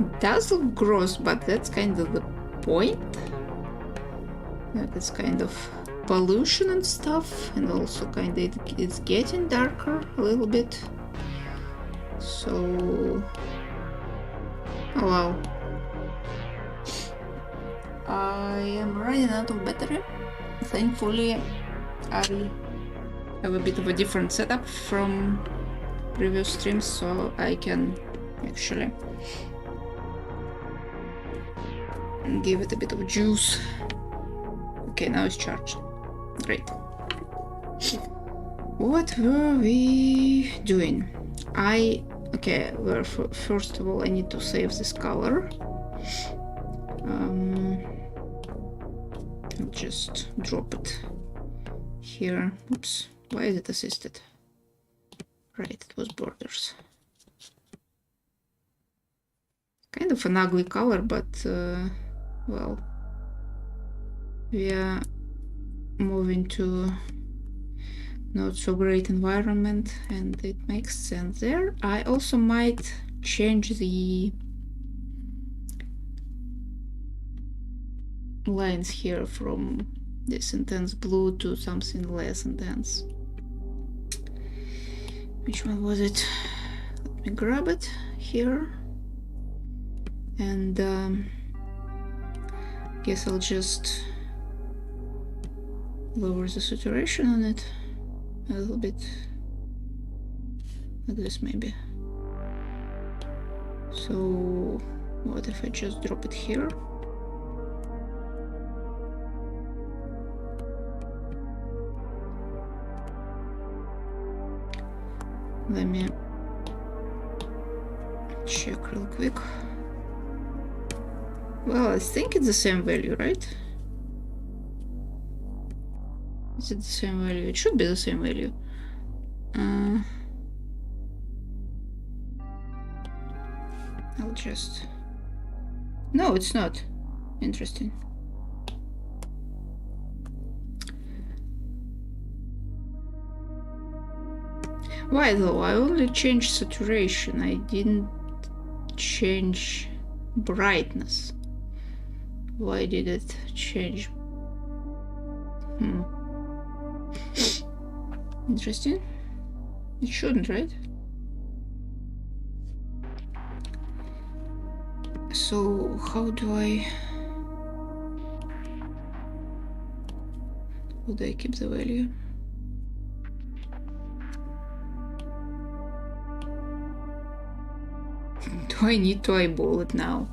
It does look gross, but that's kind of the point. That it's kind of pollution and stuff, and also kind of it's getting darker a little bit. So, oh wow, I am running out of battery. Thankfully, I have a bit of a different setup from previous streams, so I can actually give it a bit of juice. Okay, now it's charged. Great. What were we doing? Okay, well, first of all, I need to save this color. I'll just drop it here. Oops, why is it assisted? Right, it was borders. Kind of an ugly color, but well, we are moving to not so great environment and it makes sense there. I also might change the lines here from this intense blue to something less intense. Which one was it? Let me grab it here, and guess I'll just lower the saturation on it a little bit, like this maybe. So what if I just drop it here? Let me check real quick. Well, I think it's the same value, right? Is it the same value? It should be the same value. I'll just... No, it's not. Interesting. Why though? I only changed saturation. I didn't change brightness. Why did it change? Interesting. It shouldn't, right? So how do I... Would I keep the value? Do I need to eyeball it now?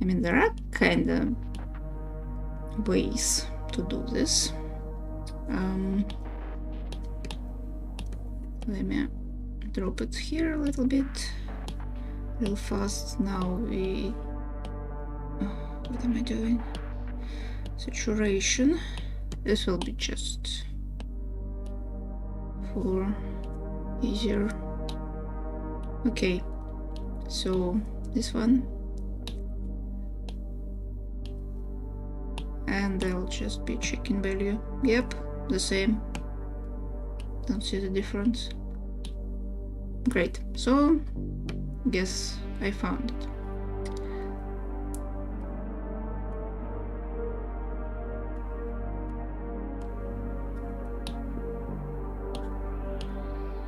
I mean, there are kind of ways to do this. Let me drop it here a little bit, real fast. Now we... what am I doing? Saturation. This will be just for easier. Okay, so this one, and I'll just be checking value. Yep, the same. Don't see the difference. Great, so guess I found it.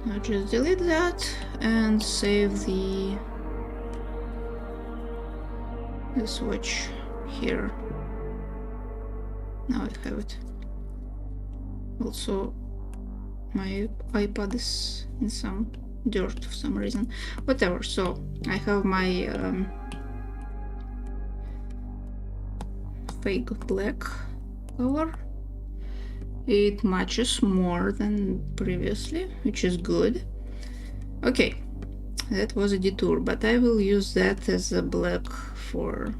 I'll just delete that and save the switch here. Now I have it. Also, my iPad is in some dirt for some reason. Whatever, so I have my fake black color. It matches more than previously, which is good. Okay, that was a detour, but I will use that as a black for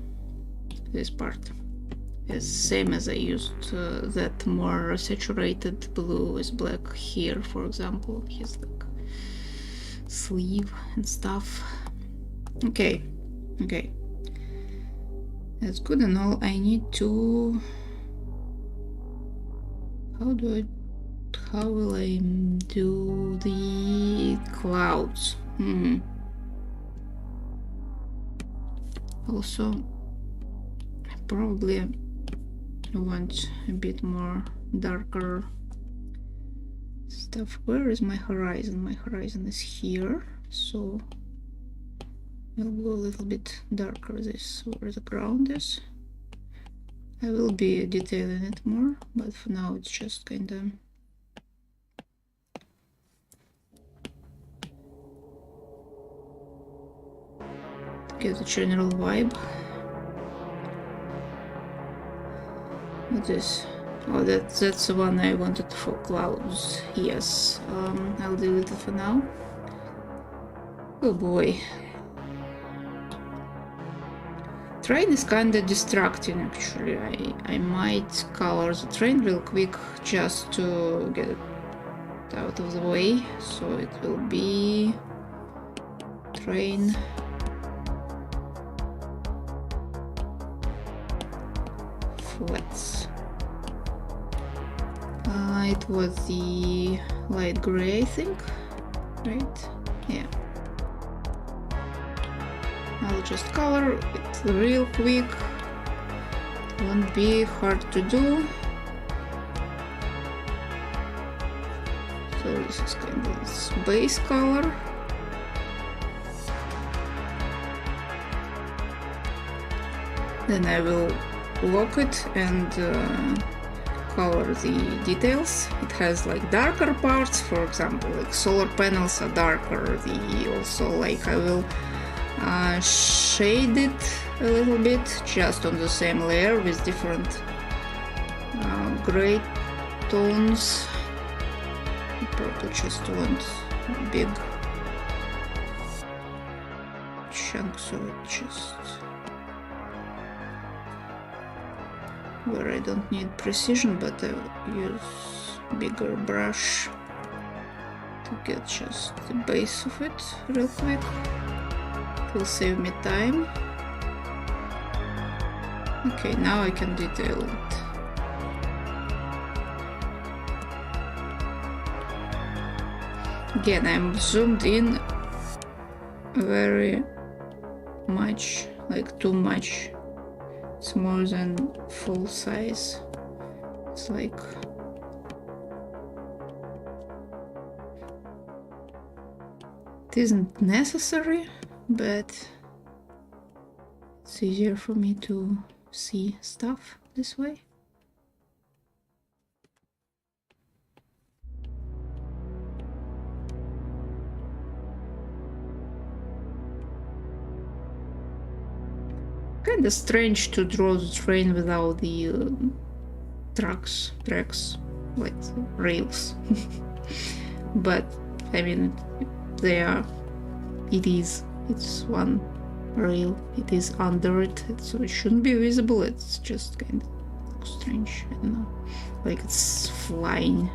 this part. As same as I used that more saturated blue as black here, for example. His like sleeve and stuff. Okay, okay. That's good and all. I need to... How will I do the clouds? Also, probably I want a bit more darker stuff. Where is my horizon? My horizon is here, so I'll go a little bit darker this where the ground is. I will be detailing it more, but for now it's just kinda get a general vibe. What is? Oh, that's the one I wanted for clouds. Yes, I'll delete it for now. Oh boy. Train is kinda distracting actually. I might color the train real quick just to get it out of the way. So it will be train flats. It was the light gray, I think, right? Yeah. I'll just color it real quick. It won't be hard to do. So this is kind of this base color. Then I will lock it and color the details. It has like darker parts, for example, like solar panels are darker. Also like I will shade it a little bit just on the same layer with different gray tones. I probably just want big chunks of it, just where I don't need precision, but I will use bigger brush to get just the base of it real quick. It will save me time. Okay, now I can detail it. Again, I'm zoomed in very much, like too much. It's more than full size. It's like it isn't necessary, but it's easier for me to see stuff this way. Kinda strange to draw the train without the tracks, like rails. But I mean, it's one rail, it is under it, so it shouldn't be visible. It's just kind of strange, I don't know, like it's flying.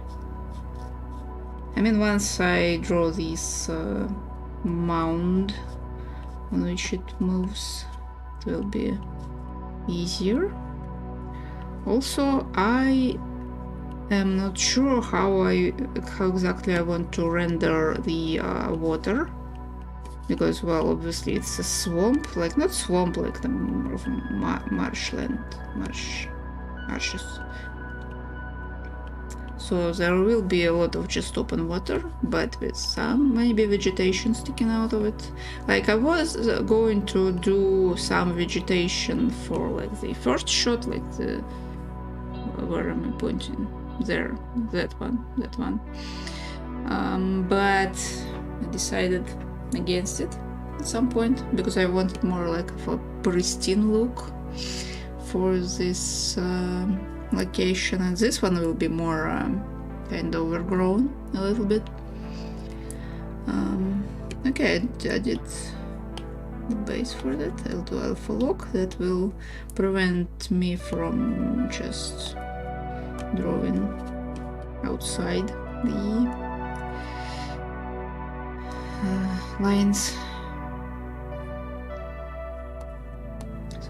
I mean, once I draw this mound on which it moves, it will be easier. Also, I am not sure how exactly I want to render the water, because, well, obviously it's a swamp, like not swamp, like the more of marshland, marshes. So there will be a lot of just open water, but with some maybe vegetation sticking out of it. Like I was going to do some vegetation for like the first shot, like the, where am I pointing? There, that one. But I decided against it at some point because I wanted more like of a pristine look for this location, and this one will be more kind of overgrown a little bit. Okay, I did the base for that. I'll do alpha lock. That will prevent me from just drawing outside the lines.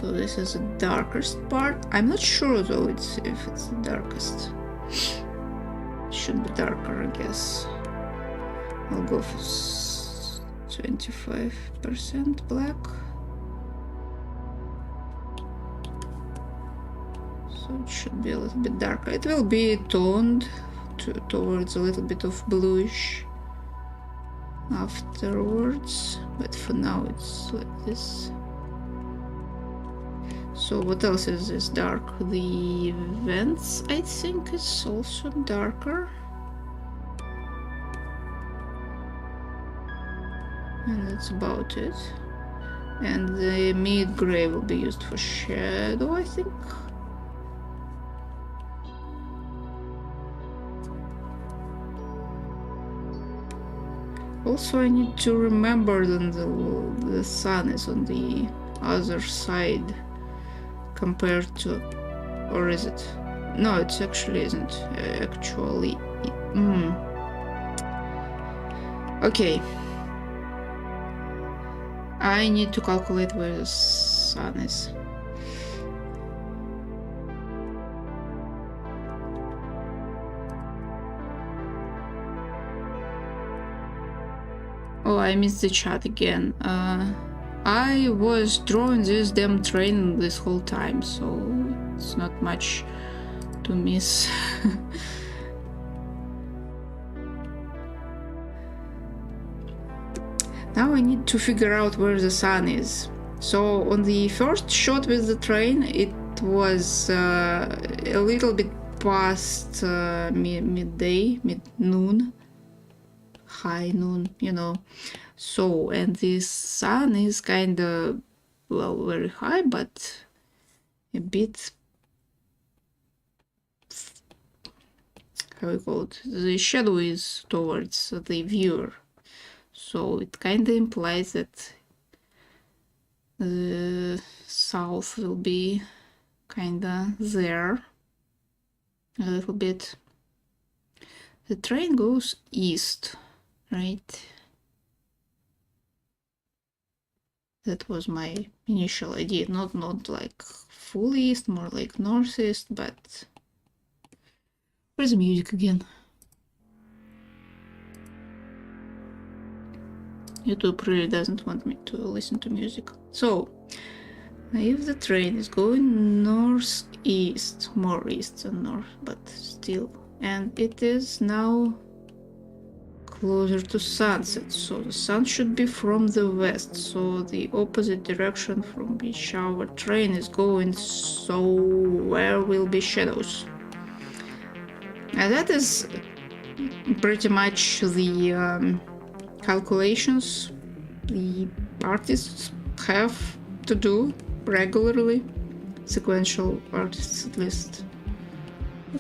So this is the darkest part. I'm not sure though if it's the darkest. It should be darker, I guess. I'll go for 25% black. So so it should be a little bit darker. It will be toned towards a little bit of bluish afterwards, but for now it's like this. So what else is this dark? The vents, I think, is also darker. And that's about it. And the mid-gray will be used for shadow, I think. Also, I need to remember that the sun is on the other side compared to, or is it? No, it actually isn't. Actually, okay. I need to calculate where the sun is. Oh, I missed the chat again. I was drawing this damn train this whole time, so it's not much to miss. Now I need to figure out where the sun is. So on the first shot with the train, it was a little bit past midday, mid-noon, high noon, you know. So, and the sun is kind of, well, very high, but a bit, how we call it, the shadow is towards the viewer. So it kind of implies that the south will be kind of there a little bit. The train goes east, right? That was my initial idea, not like full east, more like northeast, but where's the music again? YouTube really doesn't want me to listen to music. So, if the train is going northeast, more east than north, but still, and it is now closer to sunset, so the sun should be from the west, so the opposite direction from which our train is going, so where will be shadows? And that is pretty much the calculations the artists have to do regularly, sequential artists at least,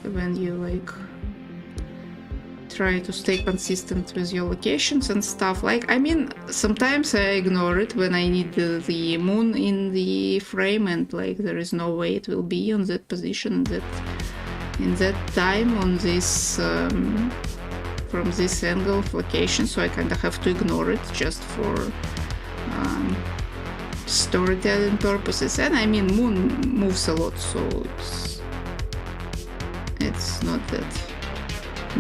when you like try to stay consistent with your locations and stuff. Like, I mean, sometimes I ignore it when I need the moon in the frame and like there is no way it will be on that position in that time on this from this angle of location, so I kind of have to ignore it just for storytelling purposes. And I mean, moon moves a lot, so it's not that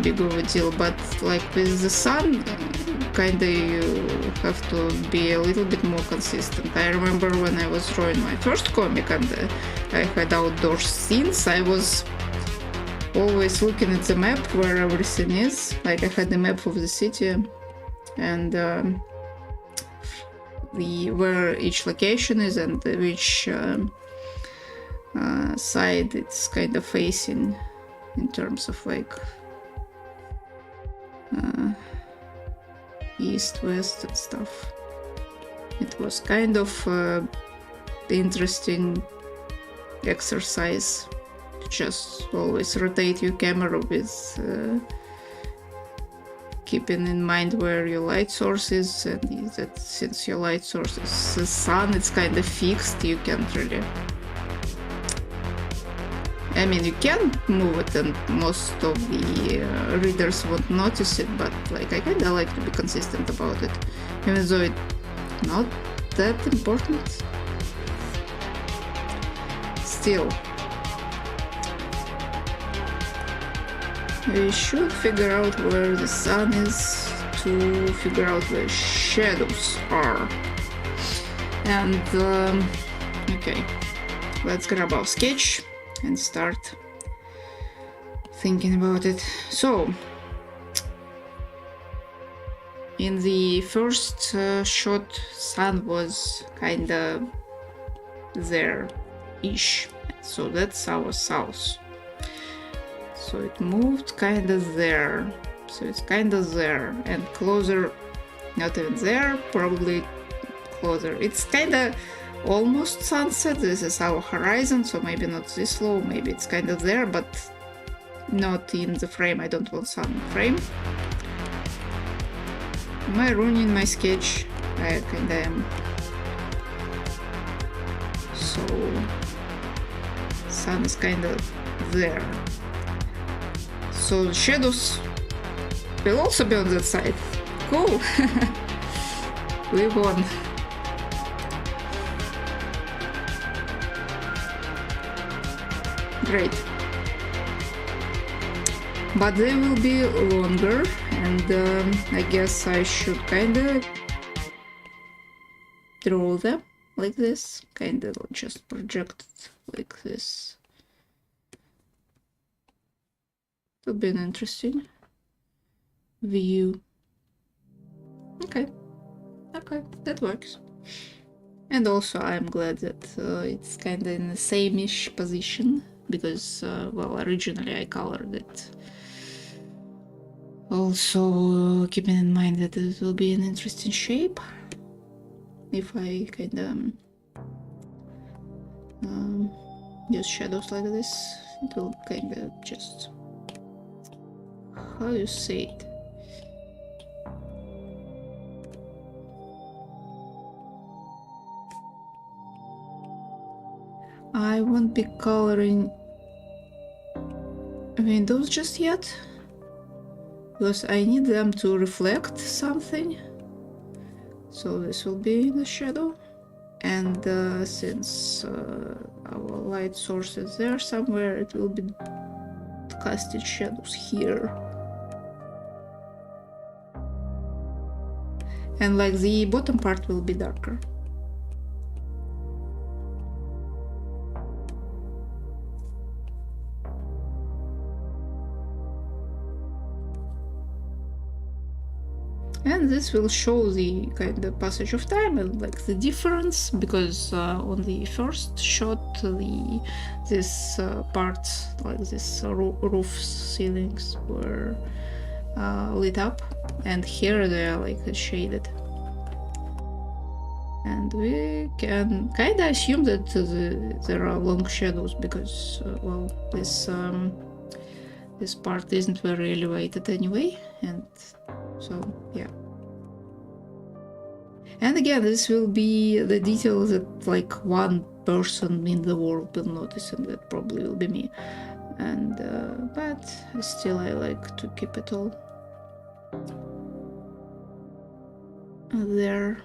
big of a deal. But like with the sun, kinda you have to be a little bit more consistent. I remember when I was drawing my first comic and I had outdoor scenes, I was always looking at the map where everything is. Like I had the map of the city and where each location is and which side it's kind of facing in terms of like east, west and stuff. It was kind of interesting exercise. Just always rotate your camera with keeping in mind where your light source is, and that since your light source is the sun, it's kind of fixed, you can't really, I mean, you can move it and most of the readers won't notice it, but like I kinda like to be consistent about it, even though it's not that important. Still, we should figure out where the sun is to figure out where shadows are. And okay, let's grab our sketch. and start thinking about it. So in the first shot, sun was kinda there-ish, so that's our south. So it moved kinda there, so it's kinda there and closer, not even there, probably closer. It's kinda almost sunset. This is our horizon, so maybe not this low, maybe it's kinda there, but not in the frame. I don't want sun frame. Am I ruining my sketch? I kinda am. So sun is kinda there. So the shadows will also be on that side. Cool. We won. Great. But they will be longer, and I guess I should kinda draw them like this, kinda just project it like this. It'll be an interesting view. Okay, that works. And also I'm glad that it's kinda in the same-ish position, because, well, originally I colored it. Also, keeping in mind that it will be an interesting shape if I kinda use shadows like this. It will kinda just, how do you say it? I won't be coloring windows just yet, because I need them to reflect something. So this will be the shadow, and since our light source is there somewhere, it will be casting shadows here. And like the bottom part will be darker. And this will show the kind of passage of time and like the difference, because on the first shot this part, like this roof ceilings, were lit up, and here they are like shaded. And we can kind of assume that there are long shadows, because well, this part isn't very elevated anyway, and so yeah. And again, this will be the detail that like one person in the world will notice, and that probably will be me. And but still I like to keep it all there.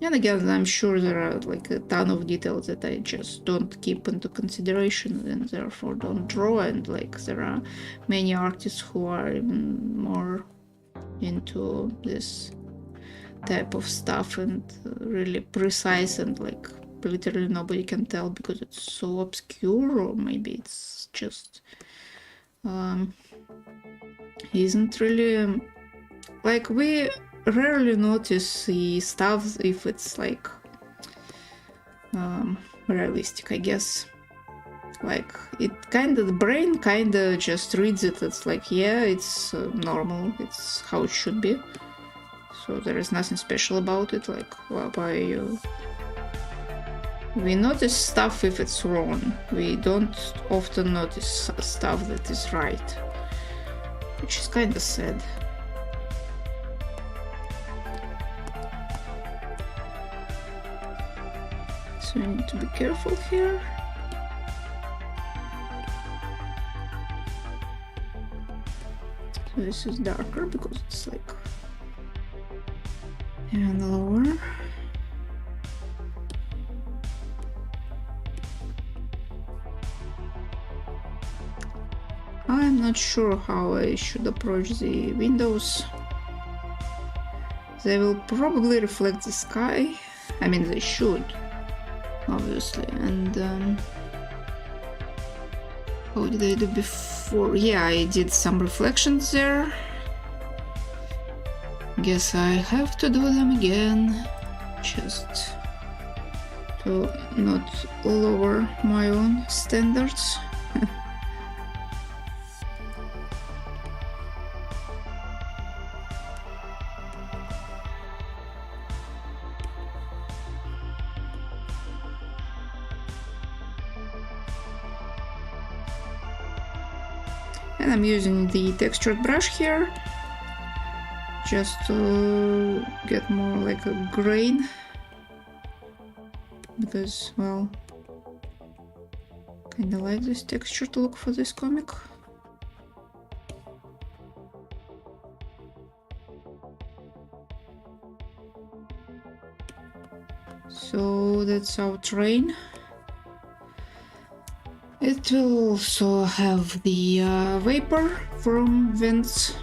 And again, I'm sure there are like a ton of details that I just don't keep into consideration and therefore don't draw, and like there are many artists who are even more into this type of stuff and really precise, and like literally nobody can tell because it's so obscure, or maybe it's just isn't really like, we rarely notice the stuff if it's like realistic, I guess. Like it kinda, the brain kinda just reads it. It's like, yeah, it's normal, it's how it should be, so there is nothing special about it. Like, why you... We notice stuff if it's wrong. We don't often notice stuff that is right, which is kinda sad. So you need to be careful here. So this is darker because it's like and lower. I'm not sure how I should approach the windows. They will probably reflect the sky. I mean, they should, obviously, and How did I do before? Yeah, I did some reflections there. Guess I have to do them again, just to not lower my own standards. And I'm using the textured brush here, just to get more like a grain, because, well, kinda like this texture to look for this comic. So that's our train. It will also have the vapor from vents.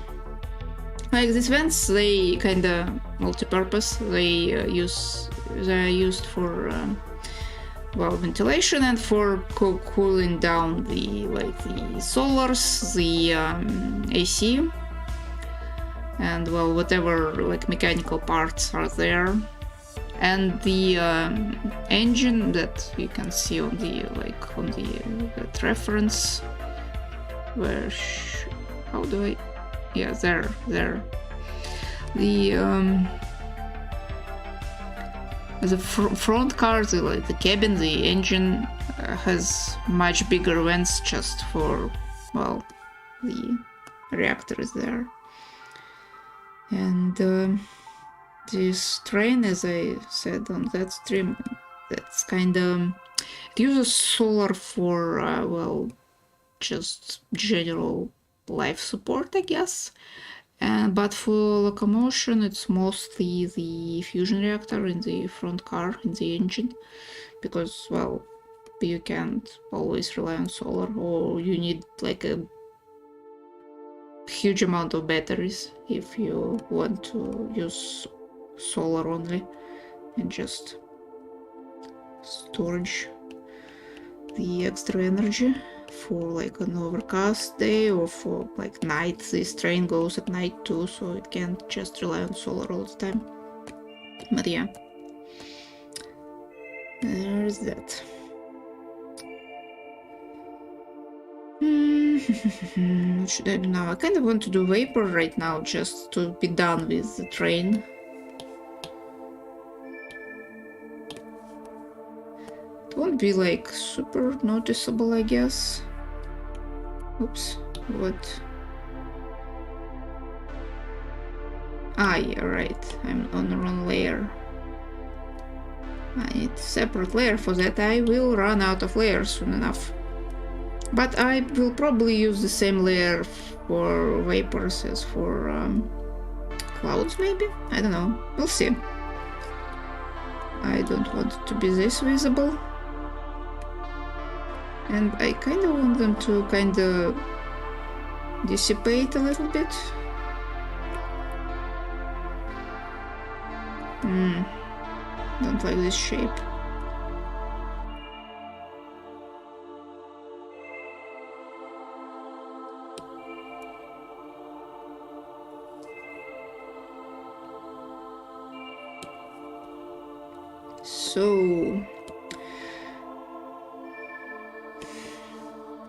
Like these vents, they kinda multi-purpose. They're used for well, ventilation and for cooling down the solars, the AC, and well, whatever like mechanical parts are there. And the engine that you can see on the that reference, where how do I, yeah, there the front car, the cabin, the engine has much bigger vents just for, well, the reactor is there. And this train, as I said on that stream, that's kind of, it uses solar for well, just general life support, I guess. But for locomotion, it's mostly the fusion reactor in the front car, in the engine, because, well, you can't always rely on solar, or you need like a huge amount of batteries if you want to use solar only and just storage the extra energy for like an overcast day, or for like night. This train goes at night too, so it can't just rely on solar all the time. But yeah, there's that. What should I do now? I kind of want to do vapor right now, just to be done with the train. It won't be like super noticeable, I guess. Oops, what? Ah, yeah, right. I'm on the wrong layer. I need a separate layer for that. I will run out of layers soon enough. But I will probably use the same layer for vapors as for clouds, maybe? I don't know. We'll see. I don't want it to be this visible. And I kind of want them to kind of dissipate a little bit. Don't like this shape. So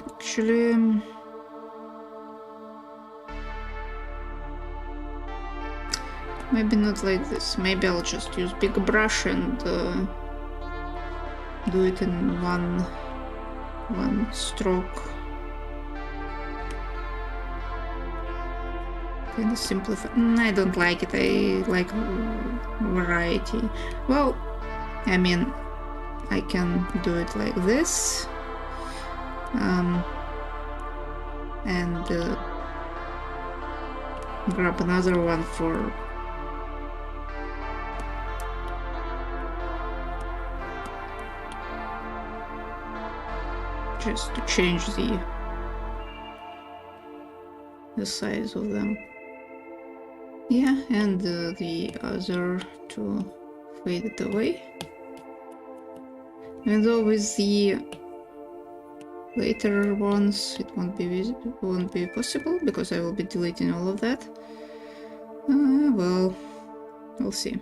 actually, maybe not like this. Maybe I'll just use big brush and do it in one stroke. Kind of simplify. I don't like it. I like variety. Well, I mean, I can do it like this, and grab another one for just to change the size of them. Yeah, and the other to fade it away. Even though with Later ones it won't be possible because I will be deleting all of that. Well, we'll see.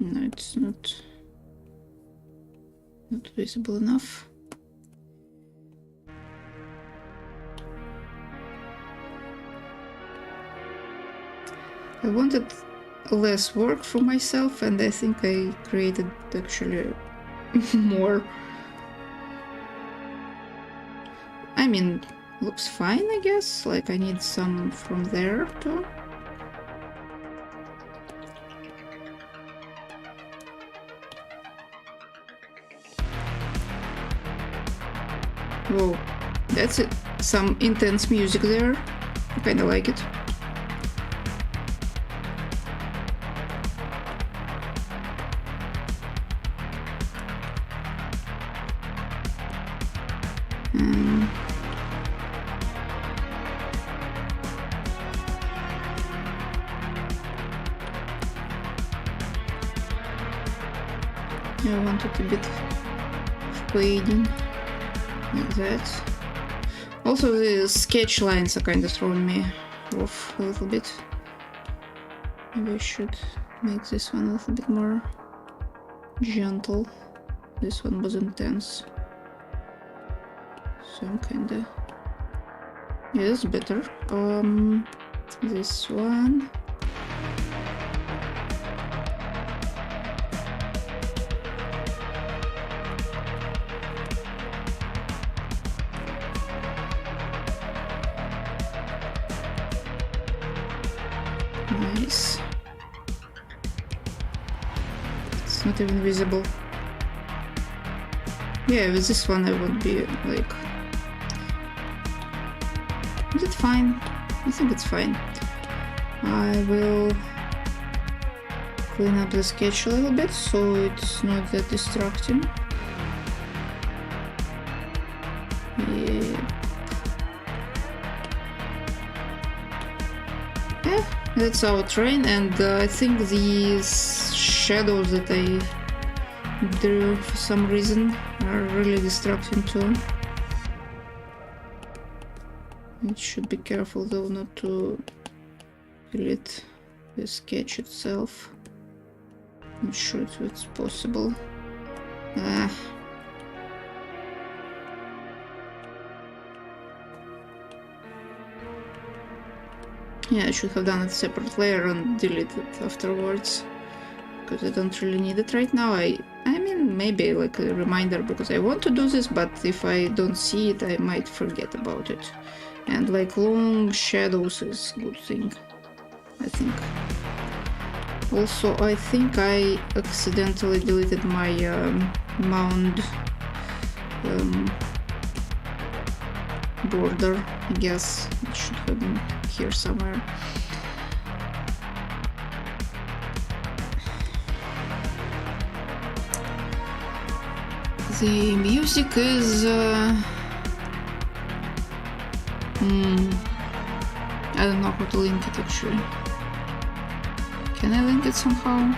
No, it's not visible enough. I wanted less work for myself, and I think I created actually more. I mean, looks fine, I guess. Like, I need some from there too. Whoa, that's it. Some intense music there. I kinda like it. I wanted a bit of fading, like that. Also, the sketch lines are kind of throwing me off a little bit. Maybe I should make this one a little bit more gentle. This one was intense. So I'm kinda... yeah, that's better. This one... nice. It's not even visible. Yeah, with this one I would be like... is it fine? I think it's fine. I will clean up the sketch a little bit so it's not that distracting. Yeah, that's our train, and I think these shadows that I drew for some reason are really distracting too. I should be careful though not to delete the sketch itself. Not sure if it's possible. Yeah, I should have done a separate layer and delete it afterwards, because I don't really need it right now. I mean, maybe like a reminder, because I want to do this, but if I don't see it, I might forget about it. And like long shadows is a good thing, I think. Also, I think I accidentally deleted my mound border. I guess it should have been here somewhere. The music is I don't know how to link it actually. Can I link it somehow?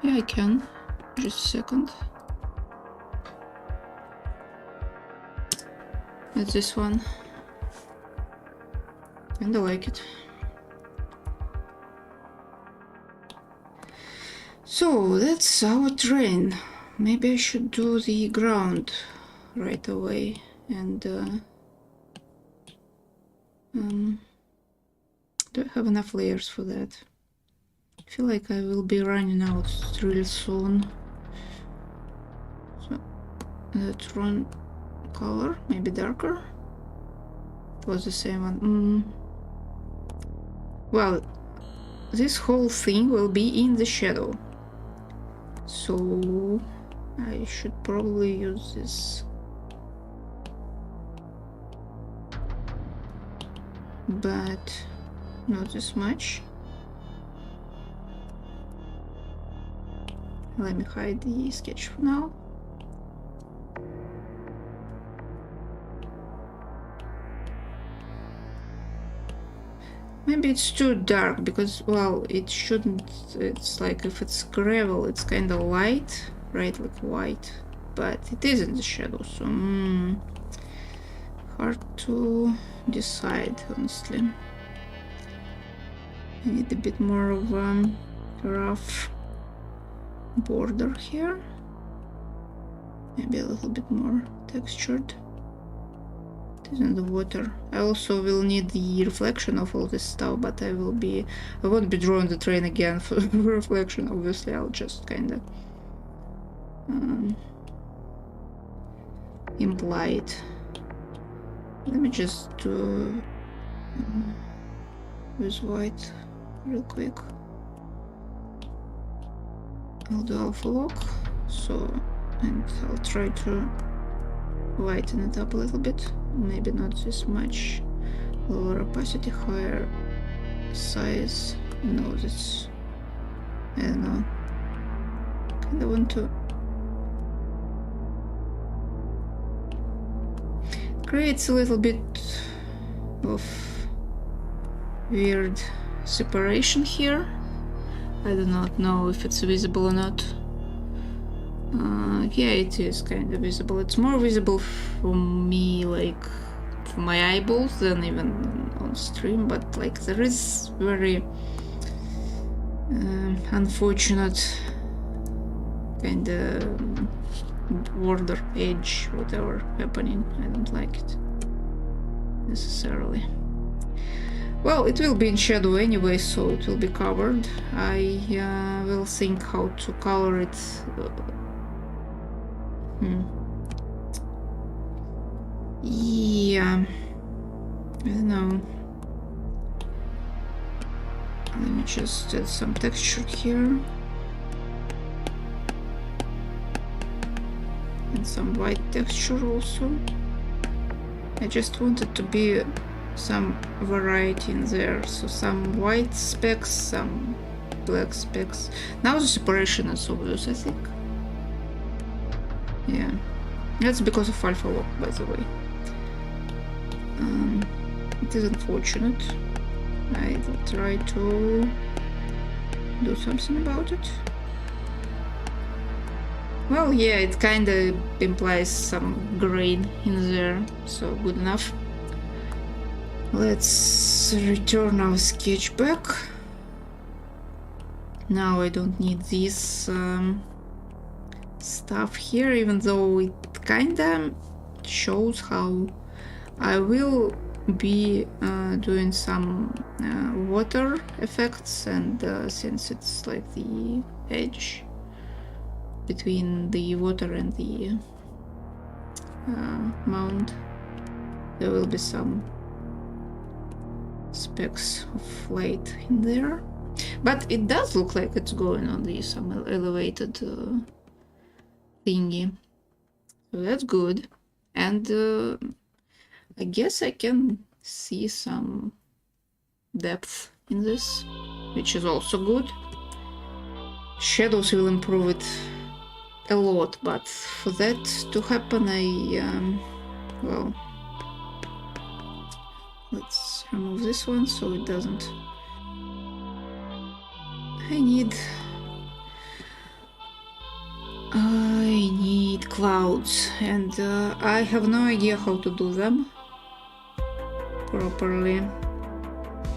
Yeah, I can. Just a second. It's this one. Kinda like it. So that's our train. Maybe I should do the ground right away and do I have enough layers for that? I feel like I will be running out real soon. So let's run color, maybe darker. It was the same one. Well, this whole thing will be in the shadow. So I should probably use this but not as much. Let me hide the sketch for now. Maybe it's too dark because, well, it shouldn't. It's like if it's gravel, it's kind of light, right? Like white, but it is in the shadow, so hard to decide, honestly. I need a bit more of a rough border here. Maybe a little bit more textured. It is in the water. I also will need the reflection of all this stuff, but I won't be drawing the train again for reflection, obviously. I'll just kinda imply it. Let me just do with white real quick. I'll do alpha lock, and I'll try to lighten it up a little bit. Maybe not this much. Lower opacity, higher size. No, that's, I don't know. Kinda want to creates a little bit of weird separation here. I do not know if it's visible or not. Yeah, it is kind of visible. It's more visible for me, like for my eyeballs, than even on stream, but like there is very unfortunate kind of border edge, whatever happening. I don't like it necessarily. Well, it will be in shadow anyway, so it will be covered. I will think how to color it. Yeah, I don't know. Let me just add some texture here. And some white texture also. I just wanted to be some variety in there, so some white specks, some black specks. Now the separation is obvious, I think. Yeah, that's because of alpha lock, by the way. It is unfortunate. I will try to do something about it. Well, yeah, it kind of implies some grain in there, so good enough. Let's return our sketch back. Now I don't need this stuff here, even though it kinda shows how I will be doing some water effects, and since it's like the edge between the water and the mound, there will be some specks of light in there, but it does look like it's going on the some elevated thingy, so that's good. And I guess I can see some depth in this, which is also good. Shadows will improve it a lot, but for that to happen, well, let's remove this one so it doesn't. I need clouds, and I have no idea how to do them properly.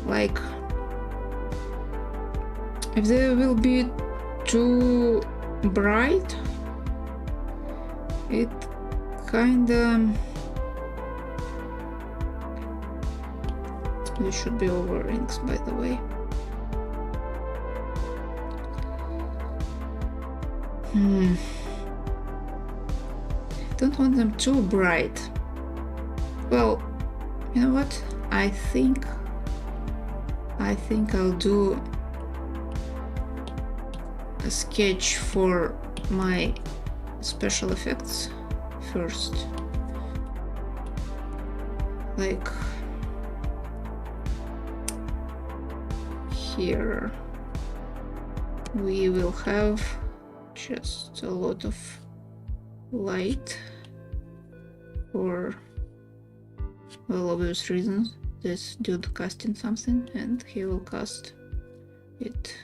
Like, if they will be too bright, it kinda, this should be over rings, by the way. Don't want them too bright. Well, you know what? I think I'll do a sketch for my special effects first. Like, here we will have just a lot of light for, well, obvious reasons. This dude casting something and he will cast it,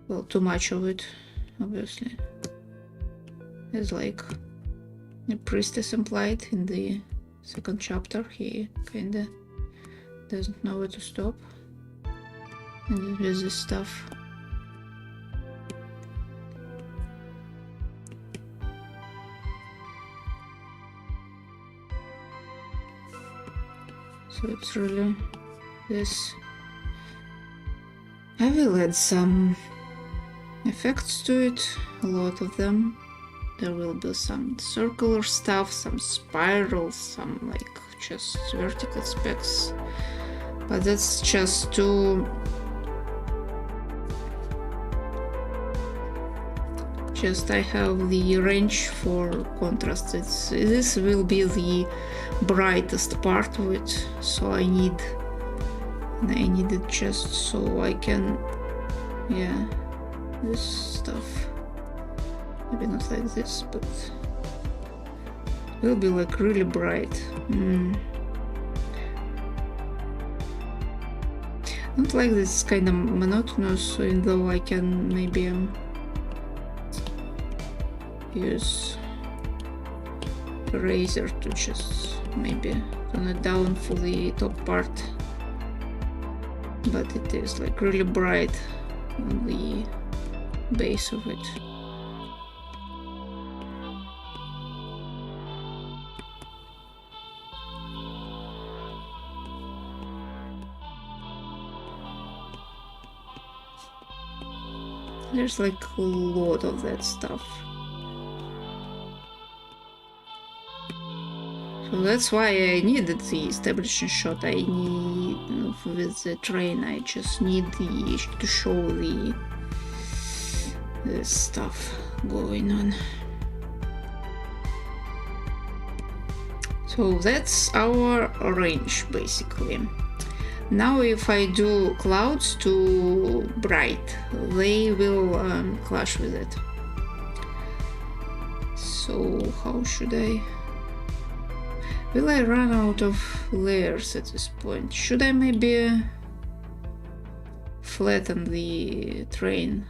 well, too much of it, obviously. It's like the priestess implied in the second chapter. He kinda doesn't know where to stop. And with this stuff. So it's really this. I will add some effects to it, a lot of them. There will be some circular stuff, some spirals, some like just vertical specs. But that's just to I have the range for contrast. This will be the brightest part of it, so I need it just so I can, yeah, this stuff. Maybe not like this, but it will be like really bright. Not like this kind of monotonous, even though I can maybe use eraser to just maybe tone it down for the top part, but it is like really bright on the base of it. There's like a lot of that stuff. So that's why I needed the establishing shot. I need, with the train, I just need to show the stuff going on. So that's our range basically. Now if I do clouds too bright, they will clash with it. So how should I... Will I run out of layers at this point? Should I maybe flatten the train?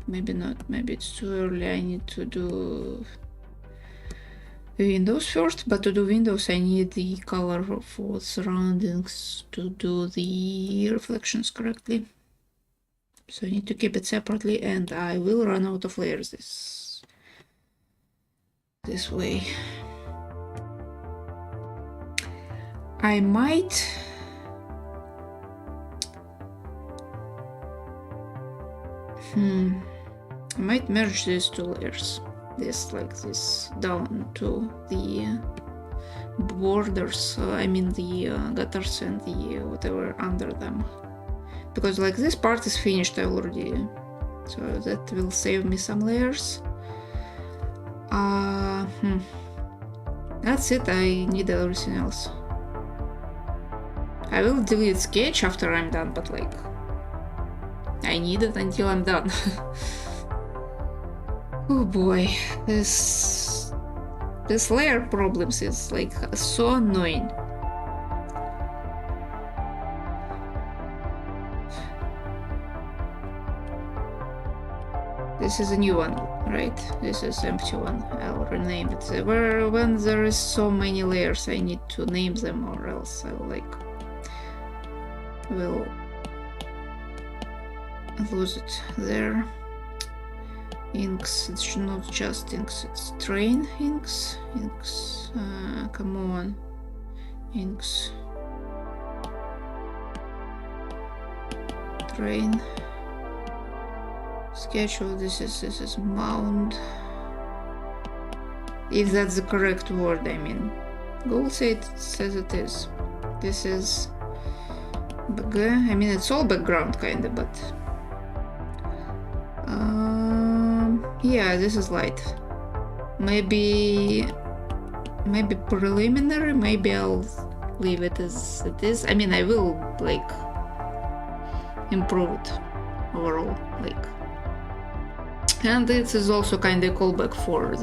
Maybe not, maybe it's too early. I need to do windows first, but to do windows I need the color for surroundings to do the reflections correctly. So I need to keep it separately, and I will run out of layers this way. I might merge these two layers. This like this down to the borders, I mean the gutters and the whatever under them, because like this part is finished already, so that will save me some layers. That's it. I need everything else. I will delete sketch after I'm done, but like I need it until I'm done. Oh boy, this layer problems is like so annoying. This is a new one, right? This is empty one. I'll rename it. When there is so many layers, I need to name them, or else I'll will lose it there. Inks, it's not just inks, it's train inks. Come on, inks, train, schedule. This is mound, if that's the correct word. I mean, Google says it is. This is I mean, it's all background kinda, but yeah, this is light. Maybe preliminary. Maybe I'll leave it as it is. I mean, I will like improved overall, like. And this is also kind of a callback for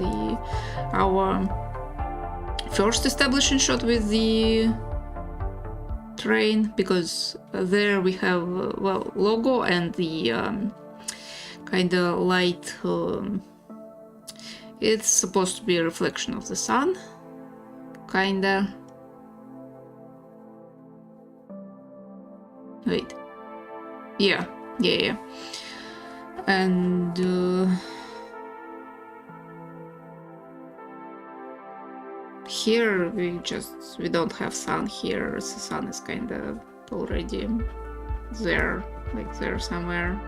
our first establishing shot with the train, because there we have well, logo and the kind of light. It's supposed to be a reflection of the sun, kinda. Wait. Yeah. And here we don't have sun here. The sun is kind of already there, like there somewhere,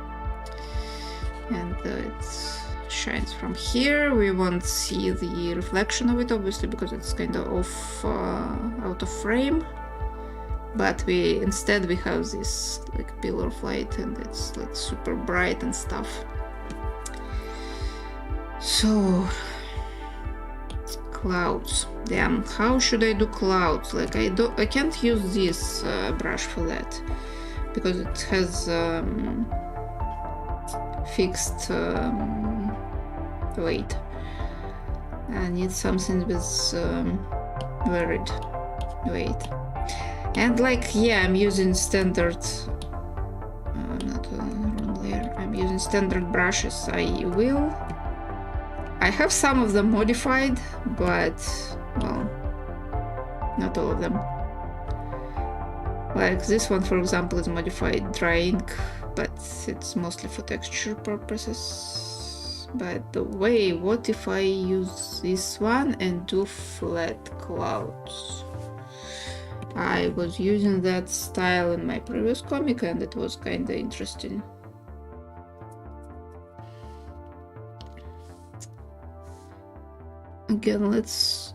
and it shines from here. We won't see the reflection of it, obviously, because it's kind of off, out of frame. But instead we have this like pillar of light, and it's like super bright and stuff. So clouds. Damn, how should I do clouds? Like I can't use this brush for that because it has fixed weight. I need something with varied weight. And like, yeah, I'm using standard, not wrong layer, I'm using standard brushes. I have some of them modified, but, well, not all of them. Like this one, for example, is modified dry ink, but it's mostly for texture purposes. By the way, what if I use this one and do flat clouds? I was using that style in my previous comic and it was kinda interesting. Again, let's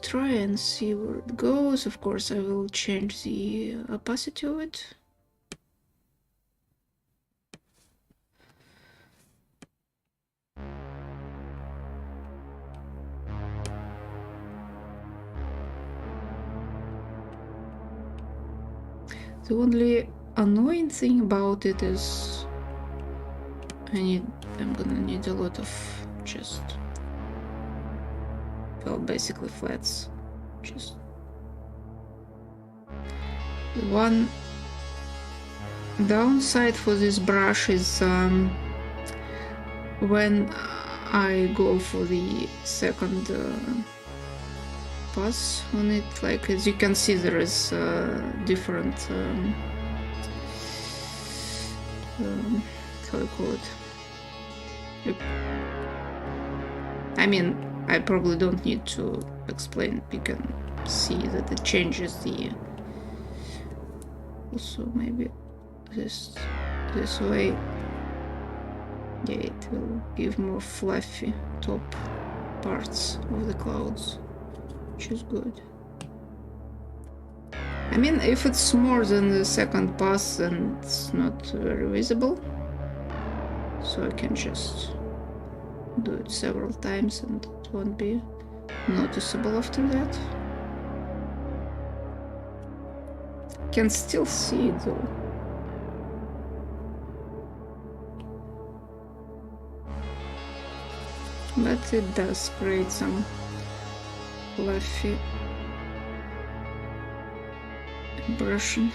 try and see where it goes. Of course, I will change the opacity of it. The only annoying thing about it is I'm gonna need a lot of just, well, basically flats. Just the one downside for this brush is when I go for the second pass on it, like as you can see there is different how do you call it? Yep. I mean, I probably don't need to explain. You can see that it changes the. Also, maybe this way. Yeah, it will give more fluffy top parts of the clouds, which is good. I mean, if it's more than the second pass, then it's not very visible. So I can just do it several times and it won't be noticeable after that. Can still see it though. But it does create some fluffy impression.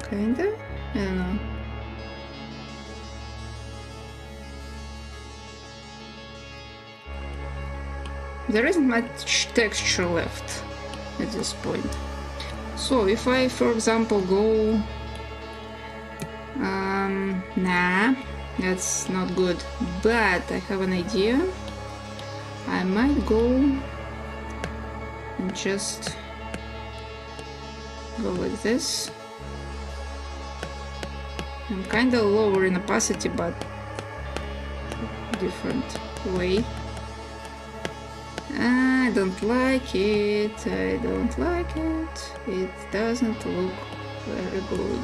Kinda? I don't know. There isn't much texture left at this point. So if I, for example, go... nah, that's not good. But I have an idea. I might go and just go like this. I'm kind of lower in opacity, but different way. I don't like it. I don't like it. It doesn't look very good.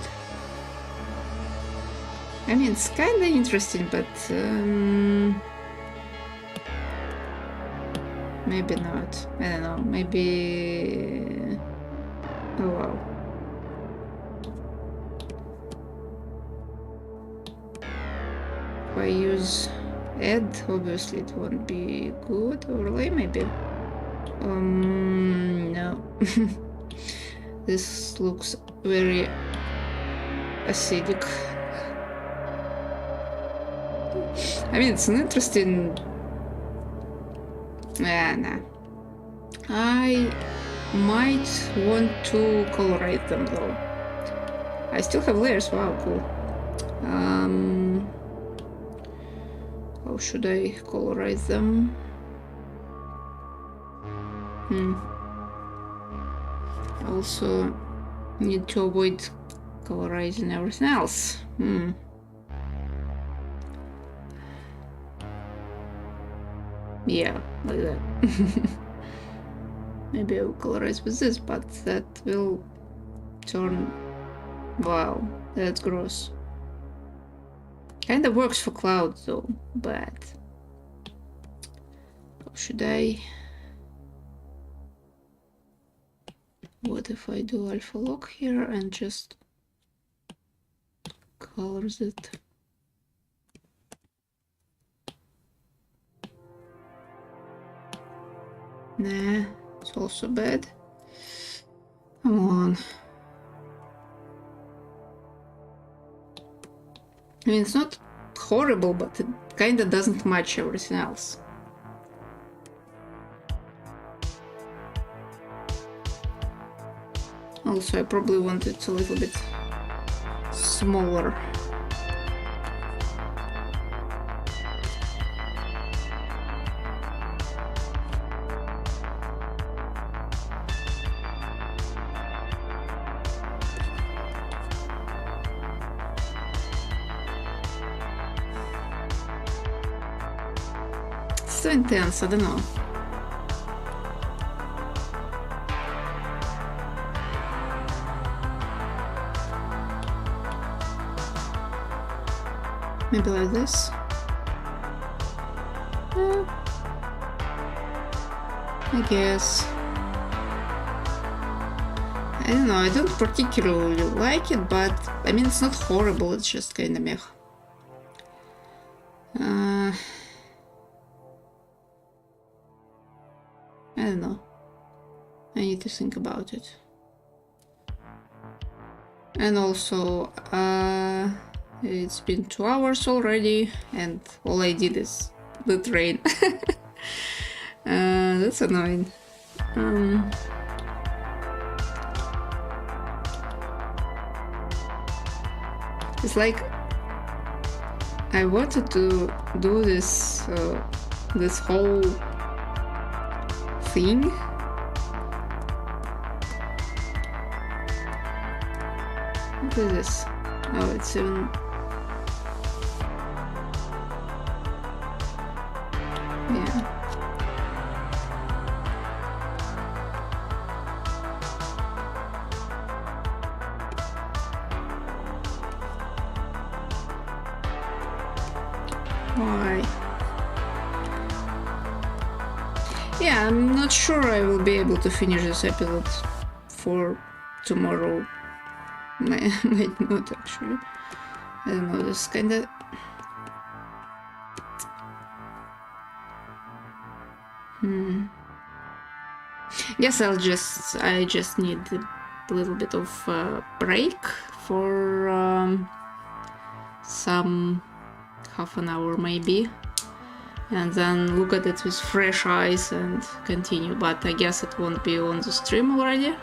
I mean, it's kind of interesting, but Maybe not. I don't know. Maybe... Oh wow. If I use add, obviously it won't be good. Overlay, maybe. No. This looks very acidic. I mean, it's an interesting... Nah. I might want to colorize them though. I still have layers. Wow, cool. How should I colorize them? Also need to avoid colorizing everything else. Yeah, like that. Maybe I will colorize with this, but that will turn... Wow, that's gross. Kinda works for clouds though, but... How should I... What if I do alpha lock here and just colors it? Nah, it's also bad. Come on. I mean, it's not horrible, but it kinda doesn't match everything else. Also, I probably want it a little bit smaller. It's so intense, I don't know. Maybe like this. I guess. I don't know, I don't particularly like it, but I mean, it's not horrible, it's just kinda meh. I don't know. I need to think about it. And also, it's been 2 hours already, and all I did is the train. That's annoying. It's like I wanted to do this this whole thing. What is this? Oh, it's even... Yeah. Why? Yeah, I'm not sure I will be able to finish this episode for tomorrow. Might not actually. I don't know, this kinda... Guess I just need a little bit of break for some half an hour maybe, and then look at it with fresh eyes and continue. But I guess it won't be on the stream already.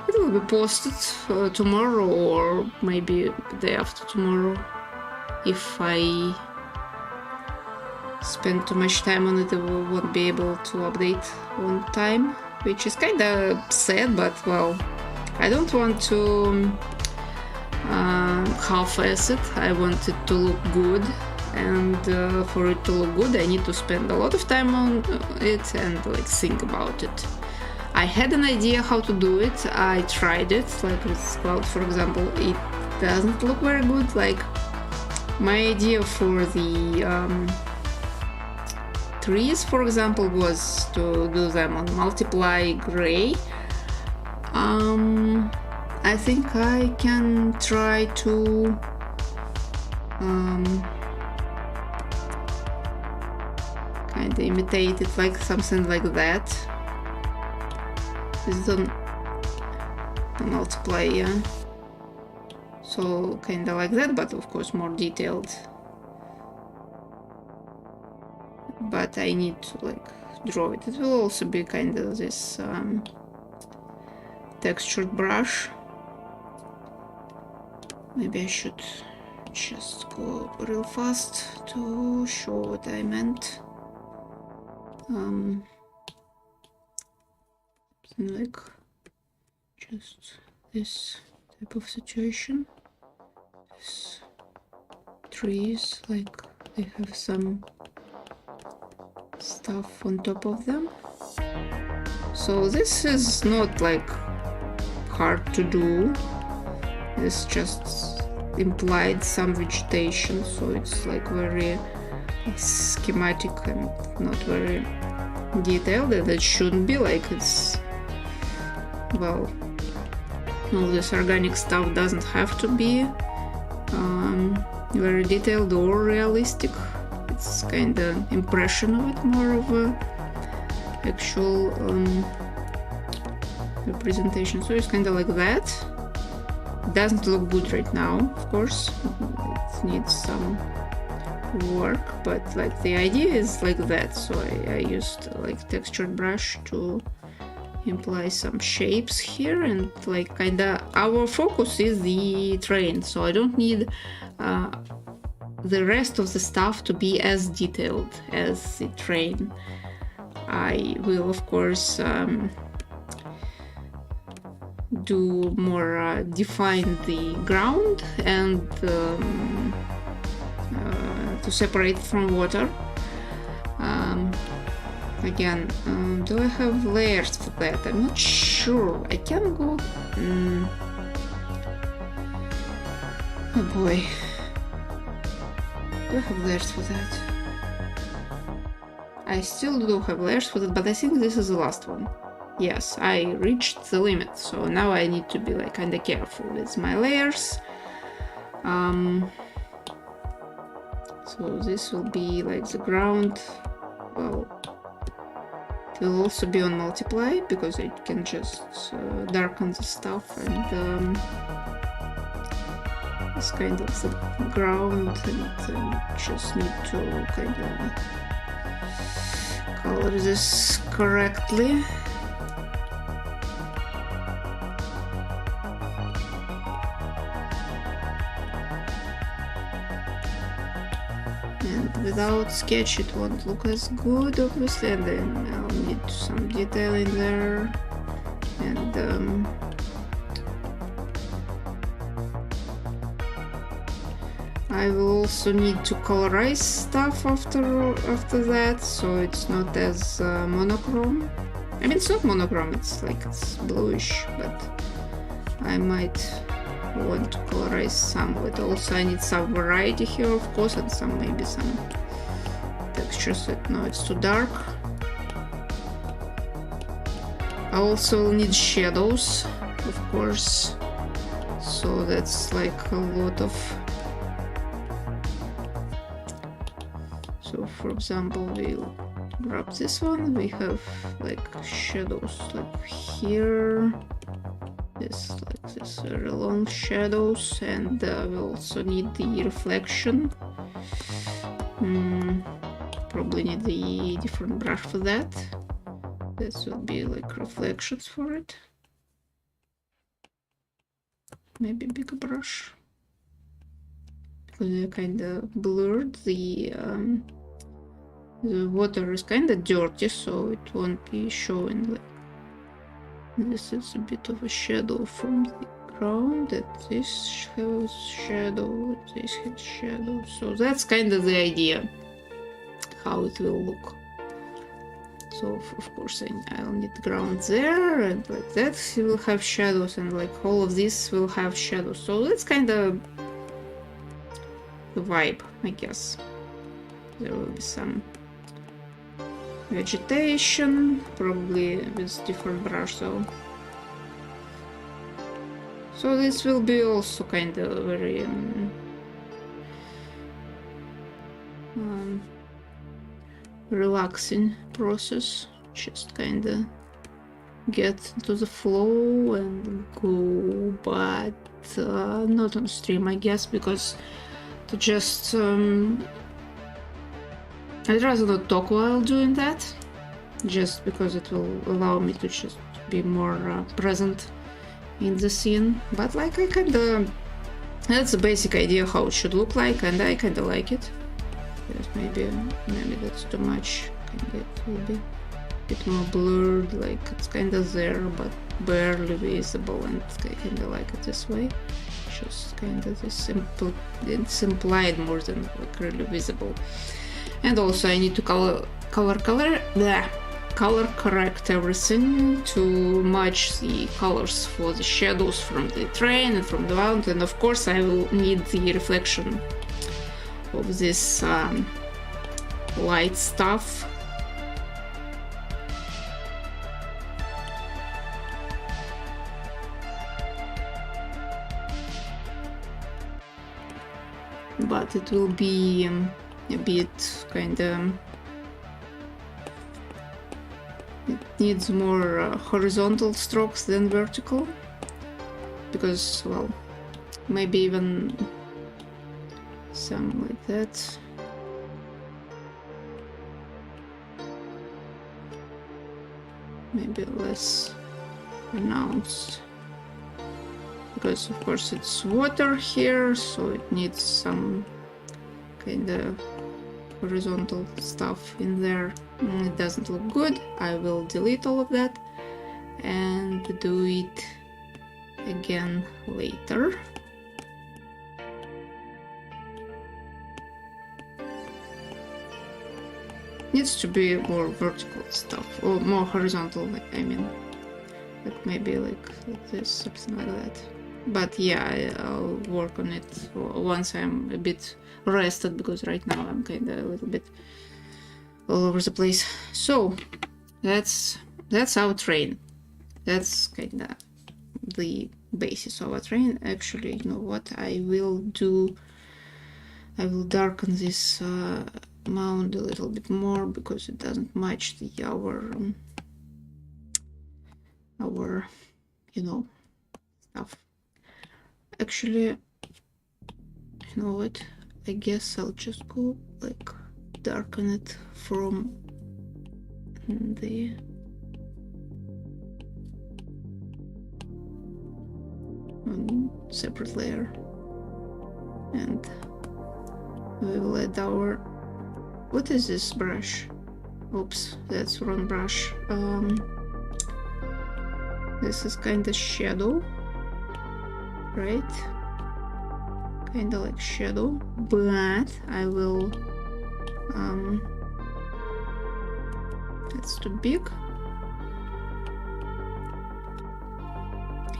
It will be posted tomorrow or maybe the day after tomorrow. If I spend too much time on it, I won't be able to update on time, which is kinda sad, but well, I don't want to half-ass it. I want it to look good, and for it to look good I need to spend a lot of time on it and like think about it. I had an idea how to do it, I tried it, like with Cloud for example, it doesn't look very good. Like my idea for the trees, for example, was to do them on multiply gray. I think I can try to kind of imitate it, like something like that. This is on multiply, yeah. So kind of like that, but of course more detailed. But I need to like draw it. It will also be kind of this textured brush. Maybe I should just go real fast to show what I meant. Something like just this type of situation. These trees, like they have some stuff on top of them. So this is not like hard to do. This just implied some vegetation, so it's like very schematic and not very detailed, and it shouldn't be like it's, well, all this organic stuff doesn't have to be very detailed or realistic. It's kind of impression of it, more of a actual representation. So it's kind of like that. It doesn't look good right now, of course. It needs some work, but like the idea is like that. So I used like textured brush to imply some shapes here, and like kind of our focus is the train, so I don't need the rest of the stuff to be as detailed as the train. I will of course do more define the ground and to separate it from water. Again, do I have layers for that? I'm not sure. I can go... Oh boy. Do I have layers for that? I still do have layers for that, but I think this is the last one. Yes, I reached the limit, so now I need to be like kind of careful with my layers. So this will be like the ground. Well, it will also be on multiply because it can just darken the stuff, and it's kind of the ground, and just need to kind of color this correctly. And without sketch it won't look as good, obviously, and then I'll need some detail in there, and I will also need to colorize stuff after that, so it's not as monochrome. I mean, it's not monochrome, it's like it's bluish, but I might want to colorize some of it. Also, I need some variety here, of course, and some maybe some textures that no, it's too dark. I also need shadows, of course, so that's like a lot of... So for example, we'll grab this one, we have like shadows like here, this like this very long shadows, and we also need the reflection. Probably need the different brush for that. This will be like reflections for it. Maybe bigger brush, because they're kind of blurred. The water is kind of dirty, so it won't be showing. Like this is a bit of a shadow from the ground, that this has shadow, this has shadow. So that's kind of the idea, how it will look. So of course I'll need ground there, and like that it will have shadows, and like all of this will have shadows. So that's kind of the vibe, I guess. There will be some vegetation, probably with different brush though. So this will be also kind of very relaxing process. Just kind of get to the flow and go, but not on stream, I guess, because to just I'd rather not talk while doing that, just because it will allow me to just be more present in the scene. But like I kinda, that's the basic idea how it should look like, and I kinda like it. Because maybe that's too much. Kinda it will be a bit more blurred, like it's kinda there but barely visible, and I kinda like it this way. Just kinda this simple, it's implied more than like really visible. And also I need to color correct everything to match the colors for the shadows from the train and from the mountain. And of course I will need the reflection of this light stuff. But it will be a bit kinda, it needs more horizontal strokes than vertical, because, well, maybe even some like that. Maybe less pronounced, because of course it's water here, so it needs some kind of horizontal stuff in there. It doesn't look good. I will delete all of that and do it again later. Needs to be more vertical stuff, or more horizontal, I mean, like maybe like this, something like that. But yeah, I'll work on it once I'm a bit rested, because right now I'm kind of a little bit all over the place. So that's our train. That's kind of the basis of our train. Actually, you know what I will do? I will darken this mound a little bit more, because it doesn't match the our you know, stuff. Actually, you know what, I guess I'll just go like darken it from the separate layer, and we will add our, what is this brush? Oops, that's wrong brush. This is kind of shadow, right? Kind of like shadow, but I will that's too big.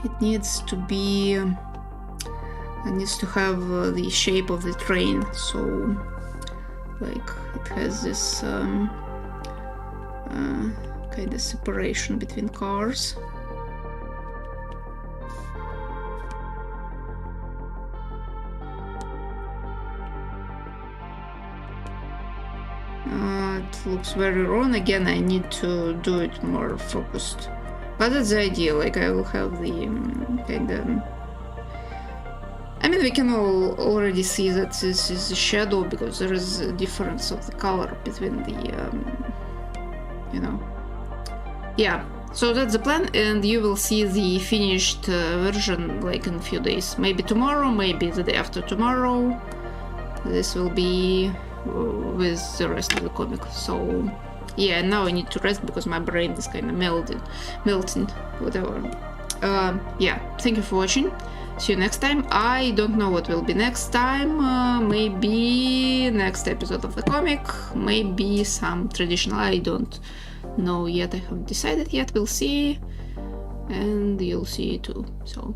It needs to be it needs to have the shape of the train, so like it has this kind of separation between cars. It looks very wrong. Again, I need to do it more focused. But that's the idea, like I will have the kind of... I mean, we can all already see that this is a shadow, because there is a difference of the color between the, you know... Yeah, so that's the plan, and you will see the finished version like in a few days. Maybe tomorrow, maybe the day after tomorrow. This will be with the rest of the comic. So yeah, now I need to rest because my brain is kind of melting, whatever. Yeah, thank you for watching. See you next time. I don't know what will be next time. Maybe next episode of the comic, maybe some traditional, I don't know yet, I haven't decided yet. We'll see, and you'll see too. So